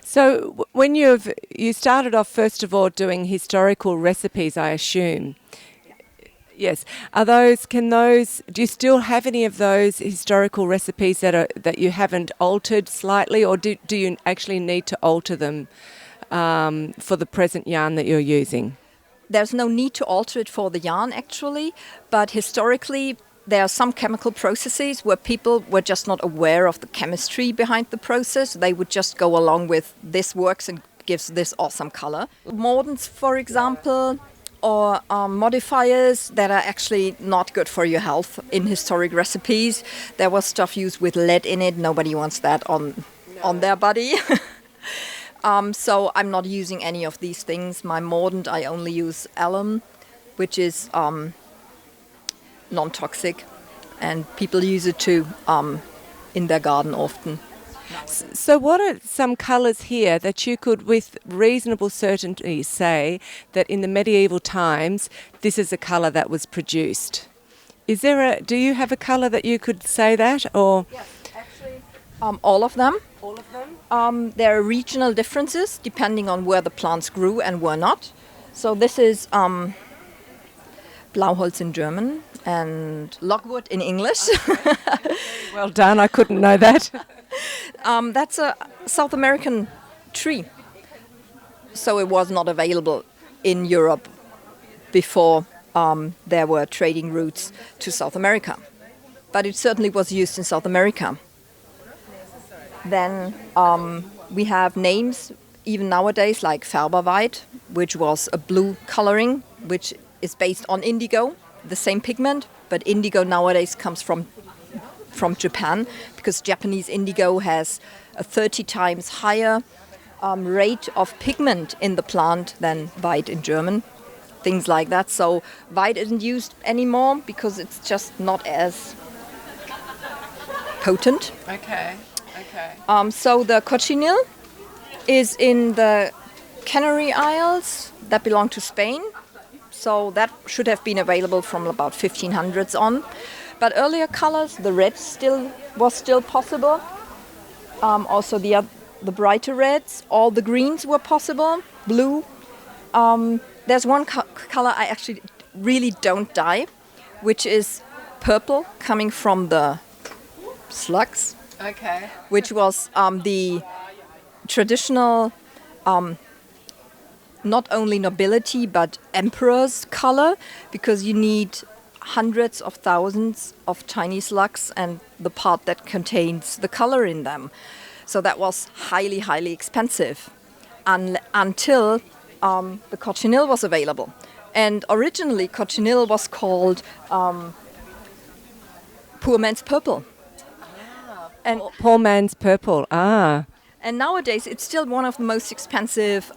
So when you started off first of all doing historical recipes, I assume. Yes. Do you still have any of those historical recipes that you haven't altered slightly, or do you actually need to alter them for the present yarn that you're using? There's no need to alter it for the yarn actually, but historically there are some chemical processes where people were just not aware of the chemistry behind the process. They would just go along with this works and gives this awesome color. Mordants, for example, or modifiers that are actually not good for your health in historic recipes. There was stuff used with lead in it. Nobody wants that on their body. So I'm not using any of these things. My mordant, I only use alum, which is non-toxic, and people use it too in their garden often. So what are some colours here that you could with reasonable certainty say that in the medieval times this is a colour that was produced? Do you have a colour that you could say that, or? Yes, actually all of them. All of them? There are regional differences depending on where the plants grew and were not. So this is Blauholz in German and logwood in English. Well done, I couldn't know that. That's a South American tree. So it was not available in Europe before there were trading routes to South America. But it certainly was used in South America. Then we have names, even nowadays, like Färberweid, which was a blue coloring, which is based on indigo, the same pigment, but indigo nowadays comes from Japan, because Japanese indigo has a 30 times higher rate of pigment in the plant than white in German, things like that. So white isn't used anymore because it's just not as potent. Okay. So the cochineal is in the Canary Isles that belong to Spain. So that should have been available from about 1500s on. But earlier colors, the red was still possible. Also the brighter reds, all the greens were possible, blue. There's one color I actually really don't dye, which is purple, coming from the slugs. Okay. Which was the traditional, not only nobility but emperor's color, because you need hundreds of thousands of tiny slugs and the part that contains the color in them. So that was highly, highly expensive until the cochineal was available. And originally cochineal was called poor man's purple. And poor man's purple. Ah. And nowadays it's still one of the most expensive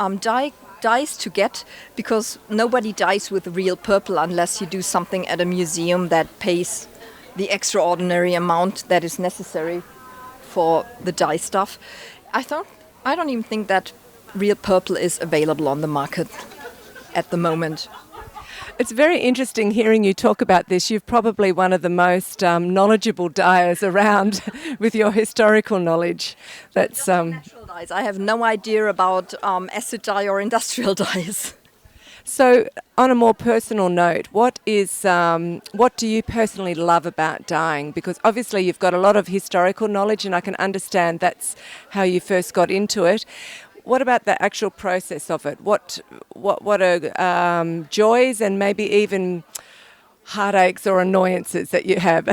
dyes to get, because nobody dyes with real purple unless you do something at a museum that pays the extraordinary amount that is necessary for the dye stuff. I don't even think that real purple is available on the market at the moment. It's very interesting hearing you talk about this. You're probably one of the most knowledgeable dyers around with your historical knowledge. That's natural dyes. I have no idea about acid dye or industrial dyes. So, on a more personal note, what do you personally love about dyeing? Because obviously you've got a lot of historical knowledge, and I can understand that's how you first got into it. What about the actual process of it? What are joys and maybe even heartaches or annoyances that you have?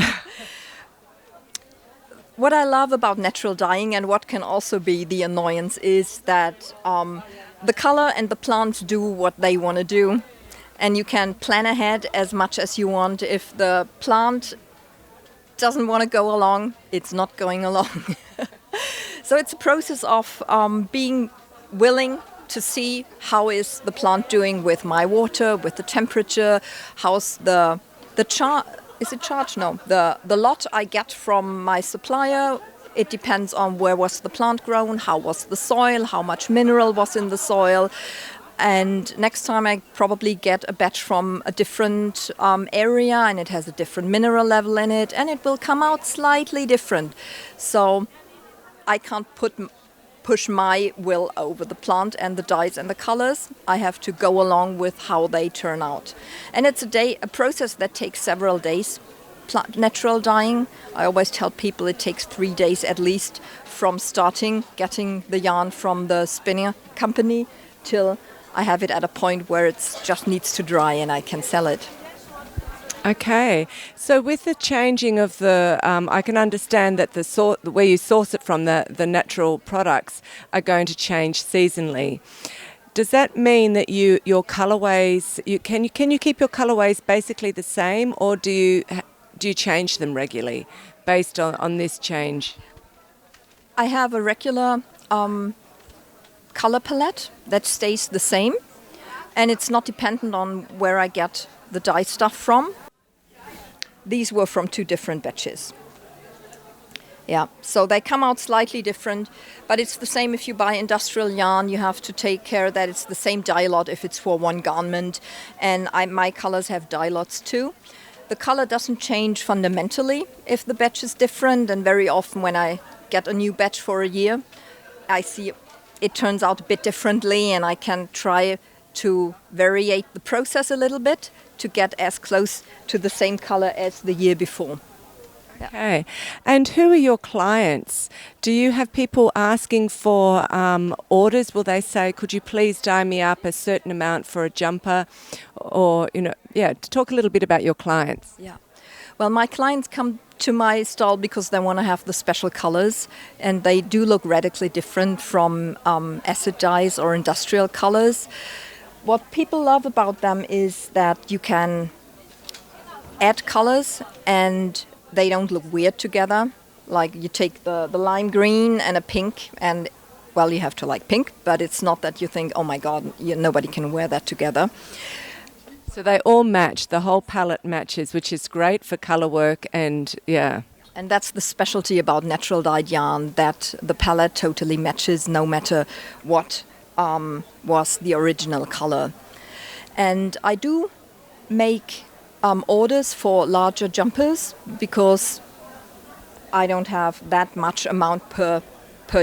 What I love about natural dyeing, and what can also be the annoyance, is that the color and the plants do what they want to do. And you can plan ahead as much as you want. If the plant doesn't want to go along, it's not going along. So it's a process of being willing to see how is the plant doing with my water, with the temperature, how's the charge? No, the lot I get from my supplier. It depends on where was the plant grown, how was the soil, how much mineral was in the soil. And next time I probably get a batch from a different area, and it has a different mineral level in it, and it will come out slightly different. So I can't push my will over the plant and the dyes and the colors. I have to go along with how they turn out. And it's a process that takes several days. Natural dyeing, I always tell people it takes 3 days at least from starting getting the yarn from the spinner company till I have it at a point where it just needs to dry and I can sell it. Okay, so with the changing of the, I can understand that where you source it from, the natural products are going to change seasonally. Does that mean that your colourways, can you keep your colourways basically the same, or do you change them regularly based on this change? I have a regular colour palette that stays the same, and it's not dependent on where I get the dye stuff from. These were from 2 different batches. Yeah, so they come out slightly different, but it's the same if you buy industrial yarn. You have to take care that it's the same dye lot if it's for one garment, and my colors have dye lots too. The color doesn't change fundamentally if the batch is different, and very often when I get a new batch for a year, I see it turns out a bit differently, and I can try to variate the process a little bit to get as close to the same color as the year before. Okay. And who are your clients? Do you have people asking for orders? Will they say, could you please dye me up a certain amount for a jumper? Or, talk a little bit about your clients. Yeah. Well, my clients come to my stall because they want to have the special colors, and they do look radically different from acid dyes or industrial colors. What people love about them is that you can add colors and they don't look weird together. Like you take the lime green and a pink and, well, you have to like pink, but it's not that you think, oh my God, nobody can wear that together. So they all match, the whole palette matches, which is great for colour work and, yeah. And that's the specialty about natural dyed yarn, that the palette totally matches no matter what was the original colour. And I do make orders for larger jumpers because I don't have that much amount per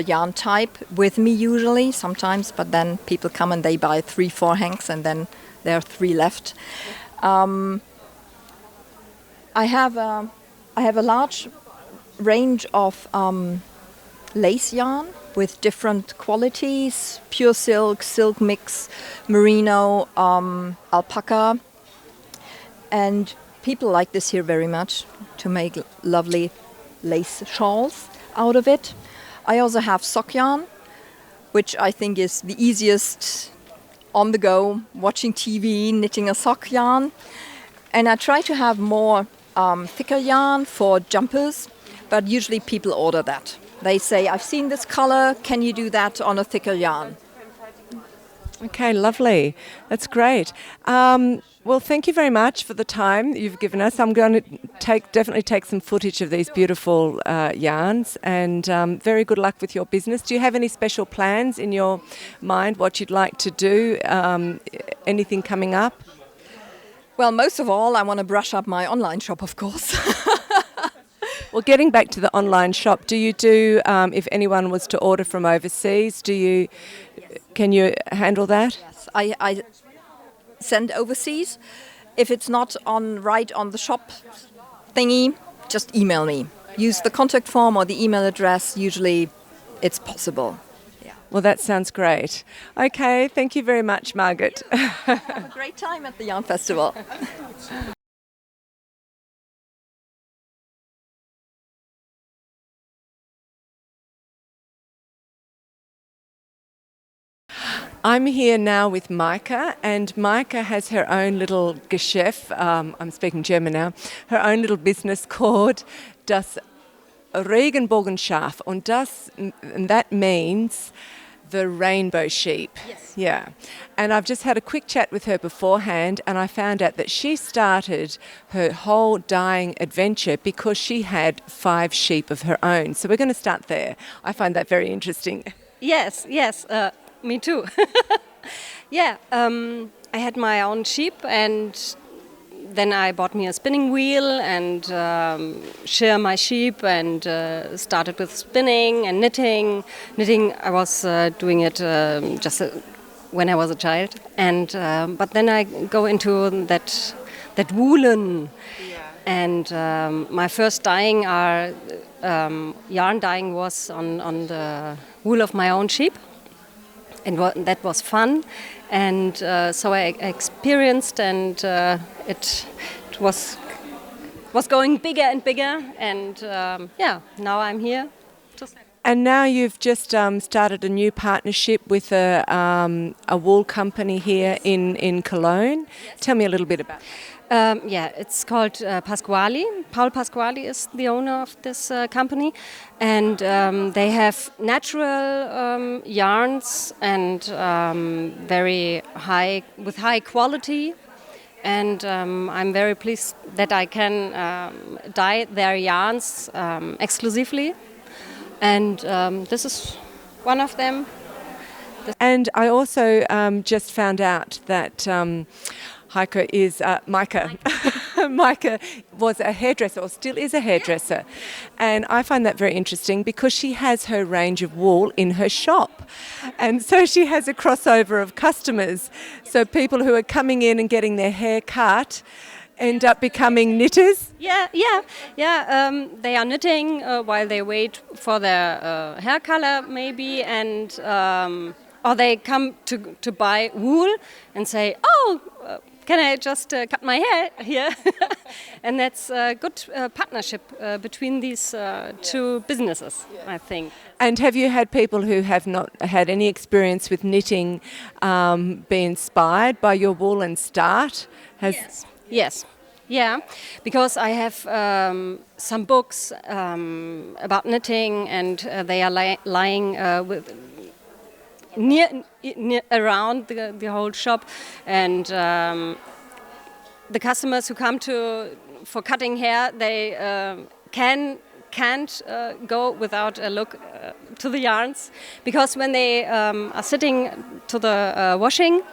yarn type with me usually, sometimes, but then people come and they buy 3-4 hanks and then there are 3 left. I have a large range of lace yarn with different qualities: pure silk, silk mix, merino, alpaca. And people like this here very much, to make lovely lace shawls out of it. I also have sock yarn, which I think is the easiest on the go, watching TV, knitting a sock yarn. And I try to have more thicker yarn for jumpers, but usually people order that. They say, I've seen this color, can you do that on a thicker yarn? Okay, lovely. That's great. Well, thank you very much for the time you've given us. I'm going to definitely take some footage of these beautiful yarns, and very good luck with your business. Do you have any special plans in your mind, what you'd like to do? Anything coming up? Well, most of all, I want to brush up my online shop, of course. Well, getting back to the online shop, do you do, if anyone was to order from overseas, can you handle that? Yes, I send overseas. If it's not right on the shop thingy, just email me. Use the contact form or the email address. Usually it's possible. Yeah. Well, that sounds great. Okay, thank you very much, Margit. Have a great time at the Yarn Festival. I'm here now with Maike, and Maike has her own little Geschäft, I'm speaking German now, her own little business called das Regenbogenschaf, and that means the rainbow sheep. Yes. Yeah. And I've just had a quick chat with her beforehand, and I found out that she started her whole dyeing adventure because she had 5 sheep of her own. So we're going to start there. I find that very interesting. Yes, me too. Yeah, I had my own sheep, and then I bought me a spinning wheel and shear my sheep, and started with spinning and knitting. Knitting, I was doing it when I was a child, and but then I go into that woolen, and my first dyeing yarn dyeing was on the wool of my own sheep. And that was fun, and so I experienced, and it was going bigger and bigger, and now I'm here. And now you've just started a new partnership with a wool company here in Cologne. Tell me a little bit about it. It's called Pasquali. Paul Pasquali is the owner of this company, and they have natural yarns and very high quality. And I'm very pleased that I can dye their yarns exclusively, and this is one of them. And I also just found out that Maike was a hairdresser, or still is a hairdresser. And I find that very interesting because she has her range of wool in her shop. And so she has a crossover of customers. So people who are coming in and getting their hair cut end up becoming knitters? Yeah. They are knitting while they wait for their hair color, maybe, and or they come to buy wool and say, "Oh, can I just cut my hair here?" And that's a good partnership between these two businesses, I think. And have you had people who have not had any experience with knitting be inspired by your wool and start? Yes. Yeah, because I have some books about knitting, and they are lying with near around the whole shop, and the customers who come for cutting hair, they can't go without a look to the yarns, because when they are sitting to the washing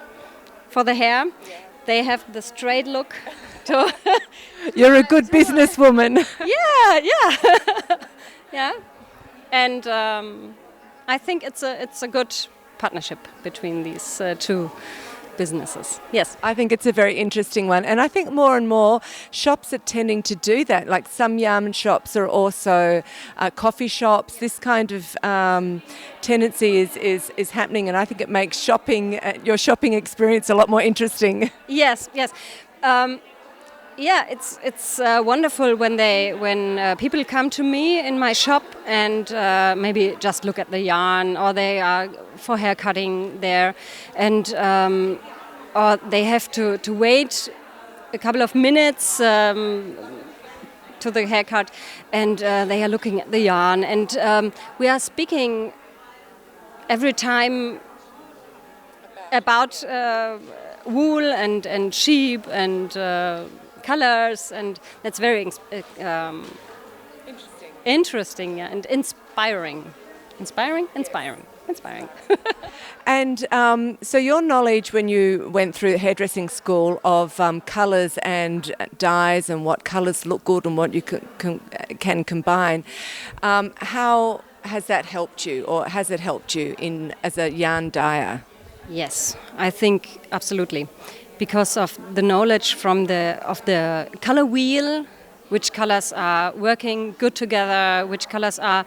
for the hair, they have the straight look. You're a good businesswoman. Yeah, and I think it's a good partnership between these two businesses. Yes, I think it's a very interesting one, and I think more and more shops are tending to do that. Like some yarn shops are also coffee shops. This kind of tendency is happening, and I think it makes your shopping experience a lot more interesting. Yes. Yeah, it's wonderful when people come to me in my shop and maybe just look at the yarn, or they are for hair cutting there, and or they have to wait a couple of minutes to the haircut, and they are looking at the yarn, and we are speaking every time about wool and sheep and colors, and that's very interesting, yeah, and inspiring. And so your knowledge when you went through hairdressing school of colours and dyes and what colours look good and what you can combine, how has that helped you, or has it helped you as a yarn dyer? Yes, I think absolutely, because of the knowledge of the color wheel, which colors are working good together, which colors are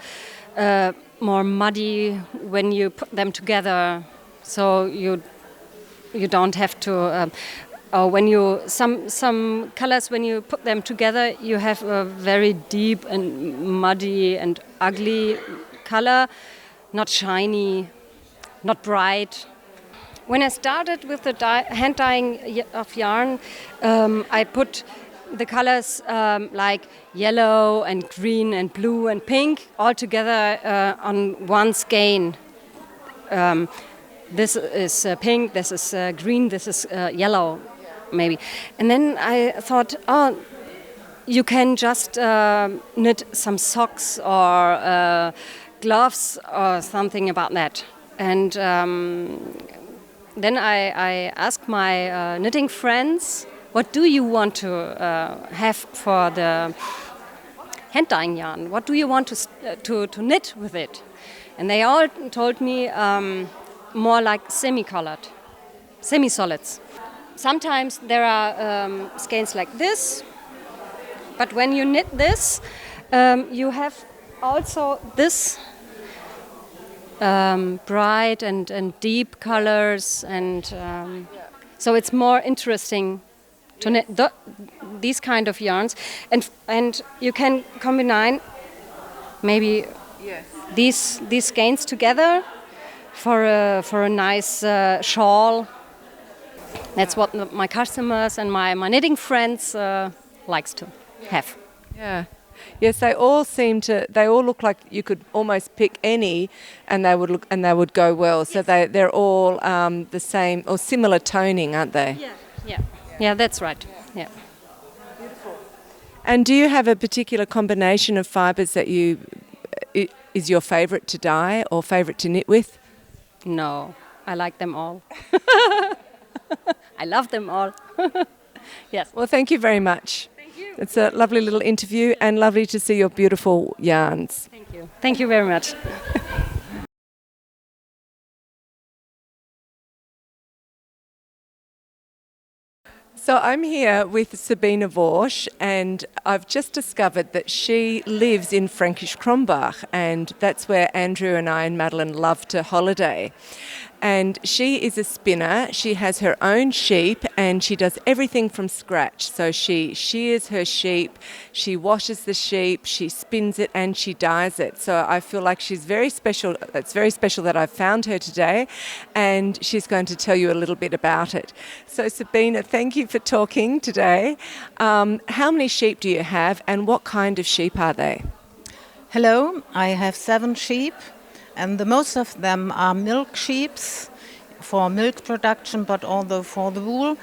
more muddy when you put them together. So you don't have to. Or when some colors, when you put them together, you have a very deep and muddy and ugly color, not shiny, not bright. When I started with the hand dyeing of yarn, I put the colors like yellow and green and blue and pink all together on one skein. This is pink, this is green, this is yellow, maybe. And then I thought, you can just knit some socks or gloves or something about that. And then I asked my knitting friends, what do you want to have for the hand dyeing yarn? What do you want to knit with it? And they all told me more like semi-colored, semi-solids. Sometimes there are skeins like this, but when you knit this, you have also this bright and deep colors, and so it's more interesting to knit these kind of yarns, and you can combine maybe these skeins together for a nice shawl. That's what my customers and my knitting friends likes to have. Yeah. Yes, they all look like you could almost pick any, and they would go well. So they're all the same or similar toning, aren't they? Yeah, that's right. Yeah. Beautiful. And do you have a particular combination of fibres that is your favourite to dye or favourite to knit with? No, I like them all. I love them all. Yes. Well, thank you very much. Thank you. It's a lovely little interview and lovely to see your beautiful yarns. Thank you. Thank you very much. So I'm here with Sabine Worch, and I've just discovered that she lives in Frankisch Krombach, and that's where Andrew and I and Madeline love to holiday. And she is a spinner. She has her own sheep, and she does everything from scratch. So she shears her sheep, she washes the sheep, she spins it, and she dyes it. So I feel like she's very special. It's very special that I've found her today, and she's going to tell you a little bit about it. So Sabine, thank you for talking today. How many sheep do you have, and what kind of sheep are they? Hello, I have 7 sheep, and the most of them are milk sheep for milk production, but also for the wool.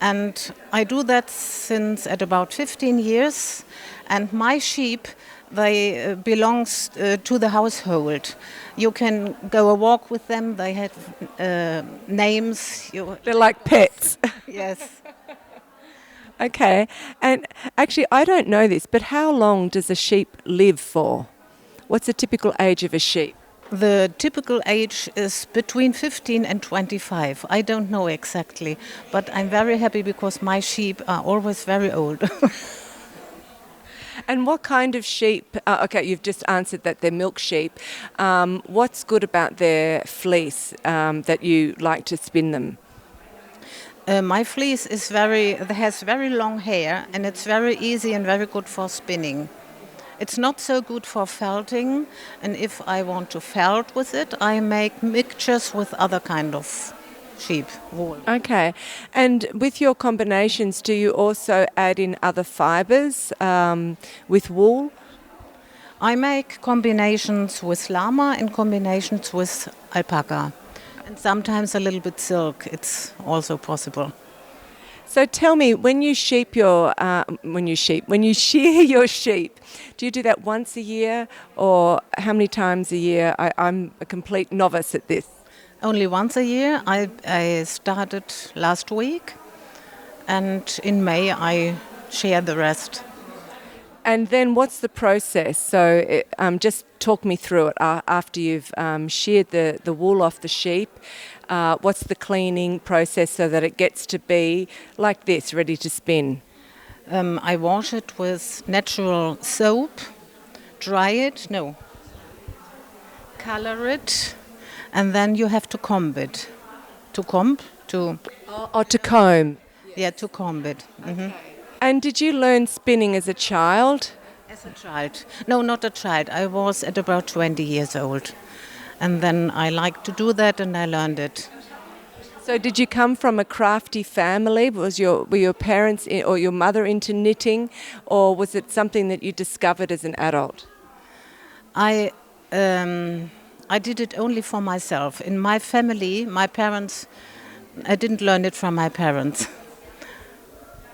And I do that since at about 15 years. And my sheep, they belongs to the household. You can go a walk with them. They have names. They're like pets. Yes. Okay, and actually I don't know this, but how long does a sheep live for? What's the typical age of a sheep? The typical age is between 15 and 25. I don't know exactly, but I'm very happy because my sheep are always very old. And what kind of sheep? Okay, you've just answered that they're milk sheep. What's good about their fleece that you like to spin them? My fleece has very long hair, and it's very easy and very good for spinning. It's not so good for felting, and if I want to felt with it, I make mixtures with other kind of sheep wool. Okay, and with your combinations, do you also add in other fibres with wool? I make combinations with llama and combinations with alpaca, and sometimes a little bit silk. It's also possible. So tell me, when you shear your sheep, do you do that once a year or how many times a year? I'm a complete novice at this. Only once a year. I started last week, and in May I share the rest. And then what's the process? So just talk me through it after you've sheared the wool off the sheep. What's the cleaning process so that it gets to be like this, ready to spin? I wash it with natural soap, dry it, color it, and then you have to comb it. To comb? To comb. Yeah, to comb it. Mm-hmm. And did you learn spinning as a child? As a child? No, not a child. I was at about 20 years old. And then I liked to do that, and I learned it. So did you come from a crafty family? Were your parents or your mother into knitting, or was it something that you discovered as an adult? I did it only for myself. In my family, I didn't learn it from my parents.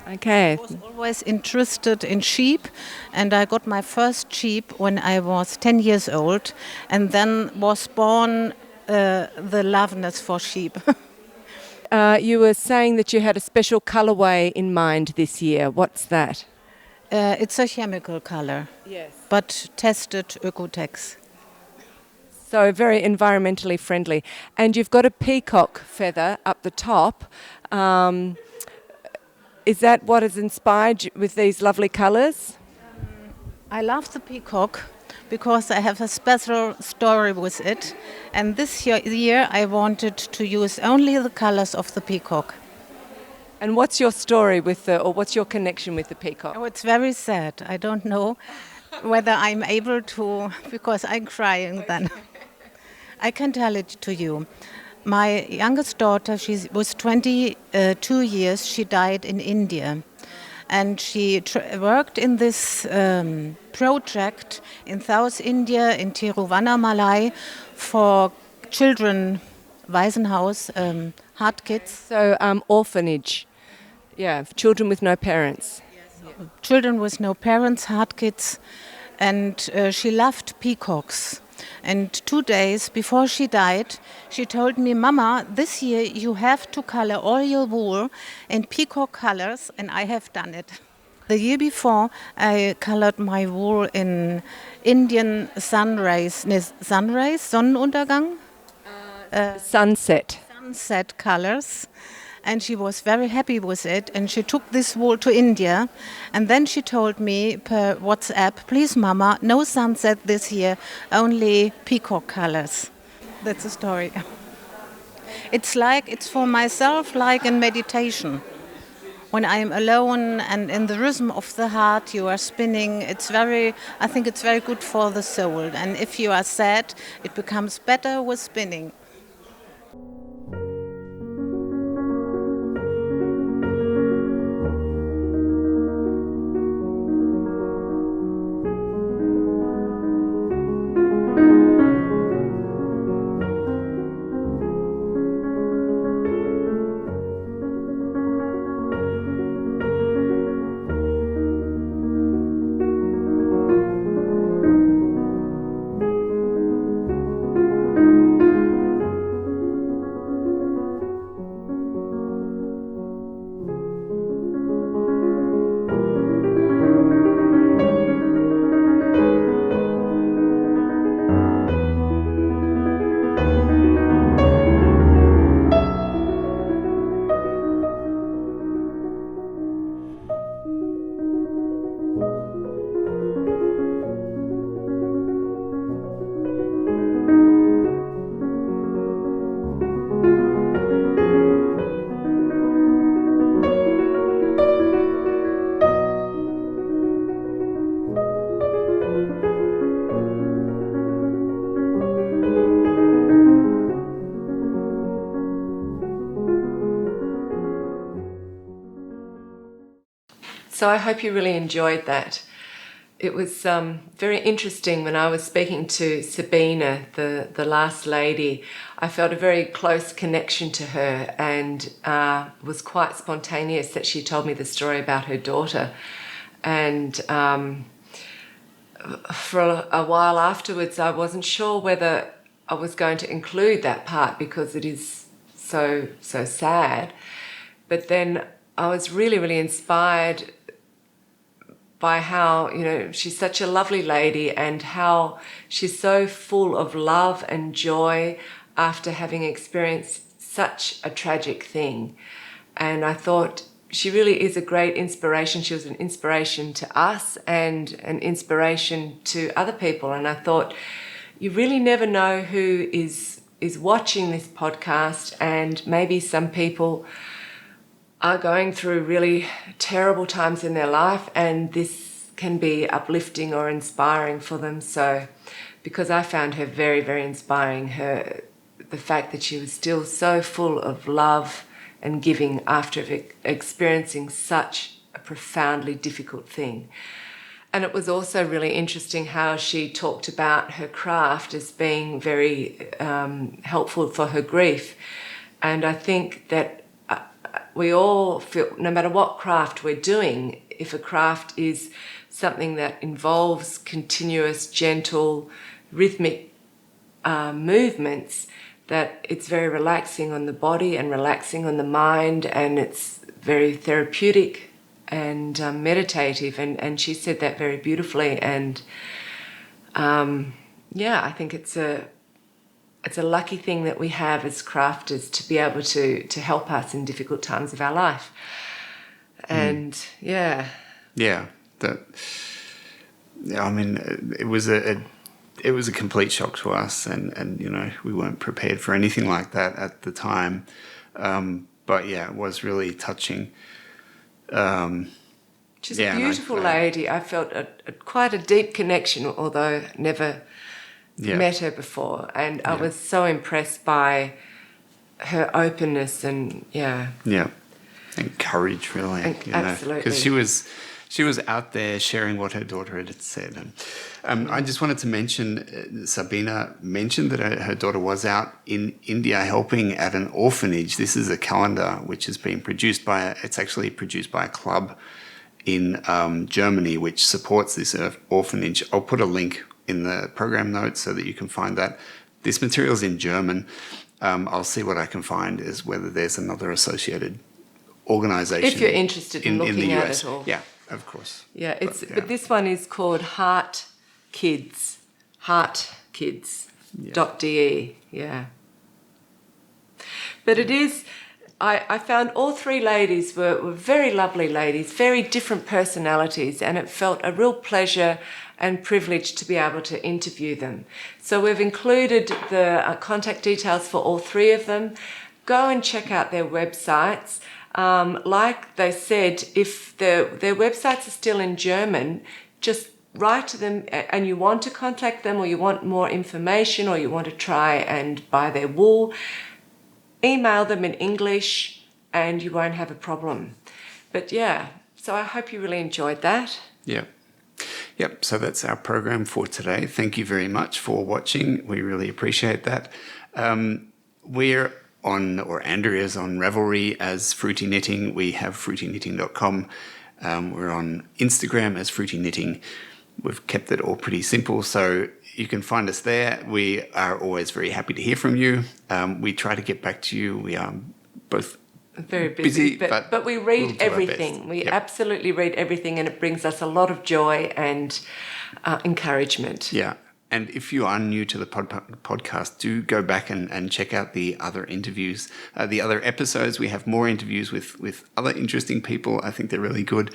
Okay. I was always interested in sheep, and I got my first sheep when I was 10 years old, and then was born the loveness for sheep. You were saying that you had a special colourway in mind this year. What's that? It's a chemical color, yes, but tested Ökotex. So very environmentally friendly. And you've got a peacock feather up the top. Is that what has inspired you with these lovely colours? I love the peacock because I have a special story with it. And this year I wanted to use only the colours of the peacock. And what's your story or what's your connection with the peacock? Oh, it's very sad. I don't know whether I'm able to, because I'm crying then. I can tell it to you. My youngest daughter, she was 22 years, she died in India. And she worked in this project in South India, in Tiruvannamalai, for children, Waisenhaus, hard kids. So orphanage, yeah, children with no parents. Yes. Children with no parents, hard kids. And she loved peacocks. And 2 days before she died, she told me, "Mama, this year you have to color all your wool in peacock colors," and I have done it. The year before, I colored my wool in Indian Sonnenuntergang? Sunset. Sunset colors. and she was very happy with it, and she took this wool to India, and then she told me per WhatsApp, please mama, no sunset this year, only peacock colors. That's the story. It's for myself like in meditation. When I am alone and in the rhythm of the heart you are spinning, I think it's very good for the soul. And if you are sad, it becomes better with spinning. So I hope you really enjoyed that. It was very interesting when I was speaking to Sabine, the last lady. I felt a very close connection to her, and was quite spontaneous that she told me the story about her daughter. And for a while afterwards, I wasn't sure whether I was going to include that part because it is so sad. But then I was really, really inspired by how, she's such a lovely lady and how she's so full of love and joy after having experienced such a tragic thing. And I thought she really is a great inspiration. She was an inspiration to us and an inspiration to other people. And I thought, you really never know who is watching this podcast, and maybe some people are going through really terrible times in their life, and this can be uplifting or inspiring for them. So, because I found her very, very inspiring, the fact that she was still so full of love and giving after experiencing such a profoundly difficult thing. And it was also really interesting how she talked about her craft as being very helpful for her grief. And I think that we all feel, no matter what craft we're doing, if a craft is something that involves continuous, gentle, rhythmic movements, that it's very relaxing on the body and relaxing on the mind, and it's very therapeutic and meditative. And she said that very beautifully. And I think it's a lucky thing that we have as crafters to be able to help us in difficult times of our life. And it was a complete shock to us, and we weren't prepared for anything like that at the time. But it was really touching. She's a beautiful lady. I felt quite a deep connection, although never met her before, and I was so impressed by her openness and and courage, really. Absolutely, because she was out there sharing what her daughter had said. And I just wanted to mention, Sabine mentioned that her daughter was out in India helping at an orphanage. This is a calendar which has been produced it's actually produced by a club in Germany which supports this orphanage. I'll put a link in the program notes so that you can find that. This material is in German. I'll see what I can find as whether there's another associated organisation. If you're interested in looking the at US. it all. Yeah, of course. Yeah, but this one is called heartkids.de. Yeah. But it is, I found all three ladies were very lovely ladies, very different personalities, and it felt a real pleasure and privilege to be able to interview them. So we've included the contact details for all three of them. Go and check out their websites. Like they said, if their websites are still in German, just write to them and you want to contact them, or you want more information, or you want to try and buy their wool, email them in English and you won't have a problem. But yeah, so I hope you really enjoyed that. Yep, so that's our program for today. Thank you very much for watching. We really appreciate that. We're on, or Andrea's on Ravelry as Fruity Knitting. We have fruityknitting.com. We're on Instagram as Fruity Knitting. We've kept it all pretty simple, so you can find us there. We are always very happy to hear from you. We try to get back to you. We are both very busy, but we read we'll everything. We absolutely read everything, and it brings us a lot of joy and encouragement. Yeah. And if you are new to the podcast, do go back and check out the other interviews, the other episodes. We have more interviews with other interesting people. I think they're really good.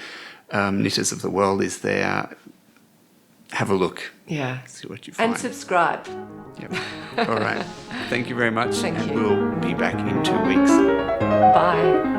Knitters of the World is there. Have a look. Yeah. See what you find. And subscribe. Yep. All right. Thank you very much. Thank you. We'll be back in 2 weeks. Bye.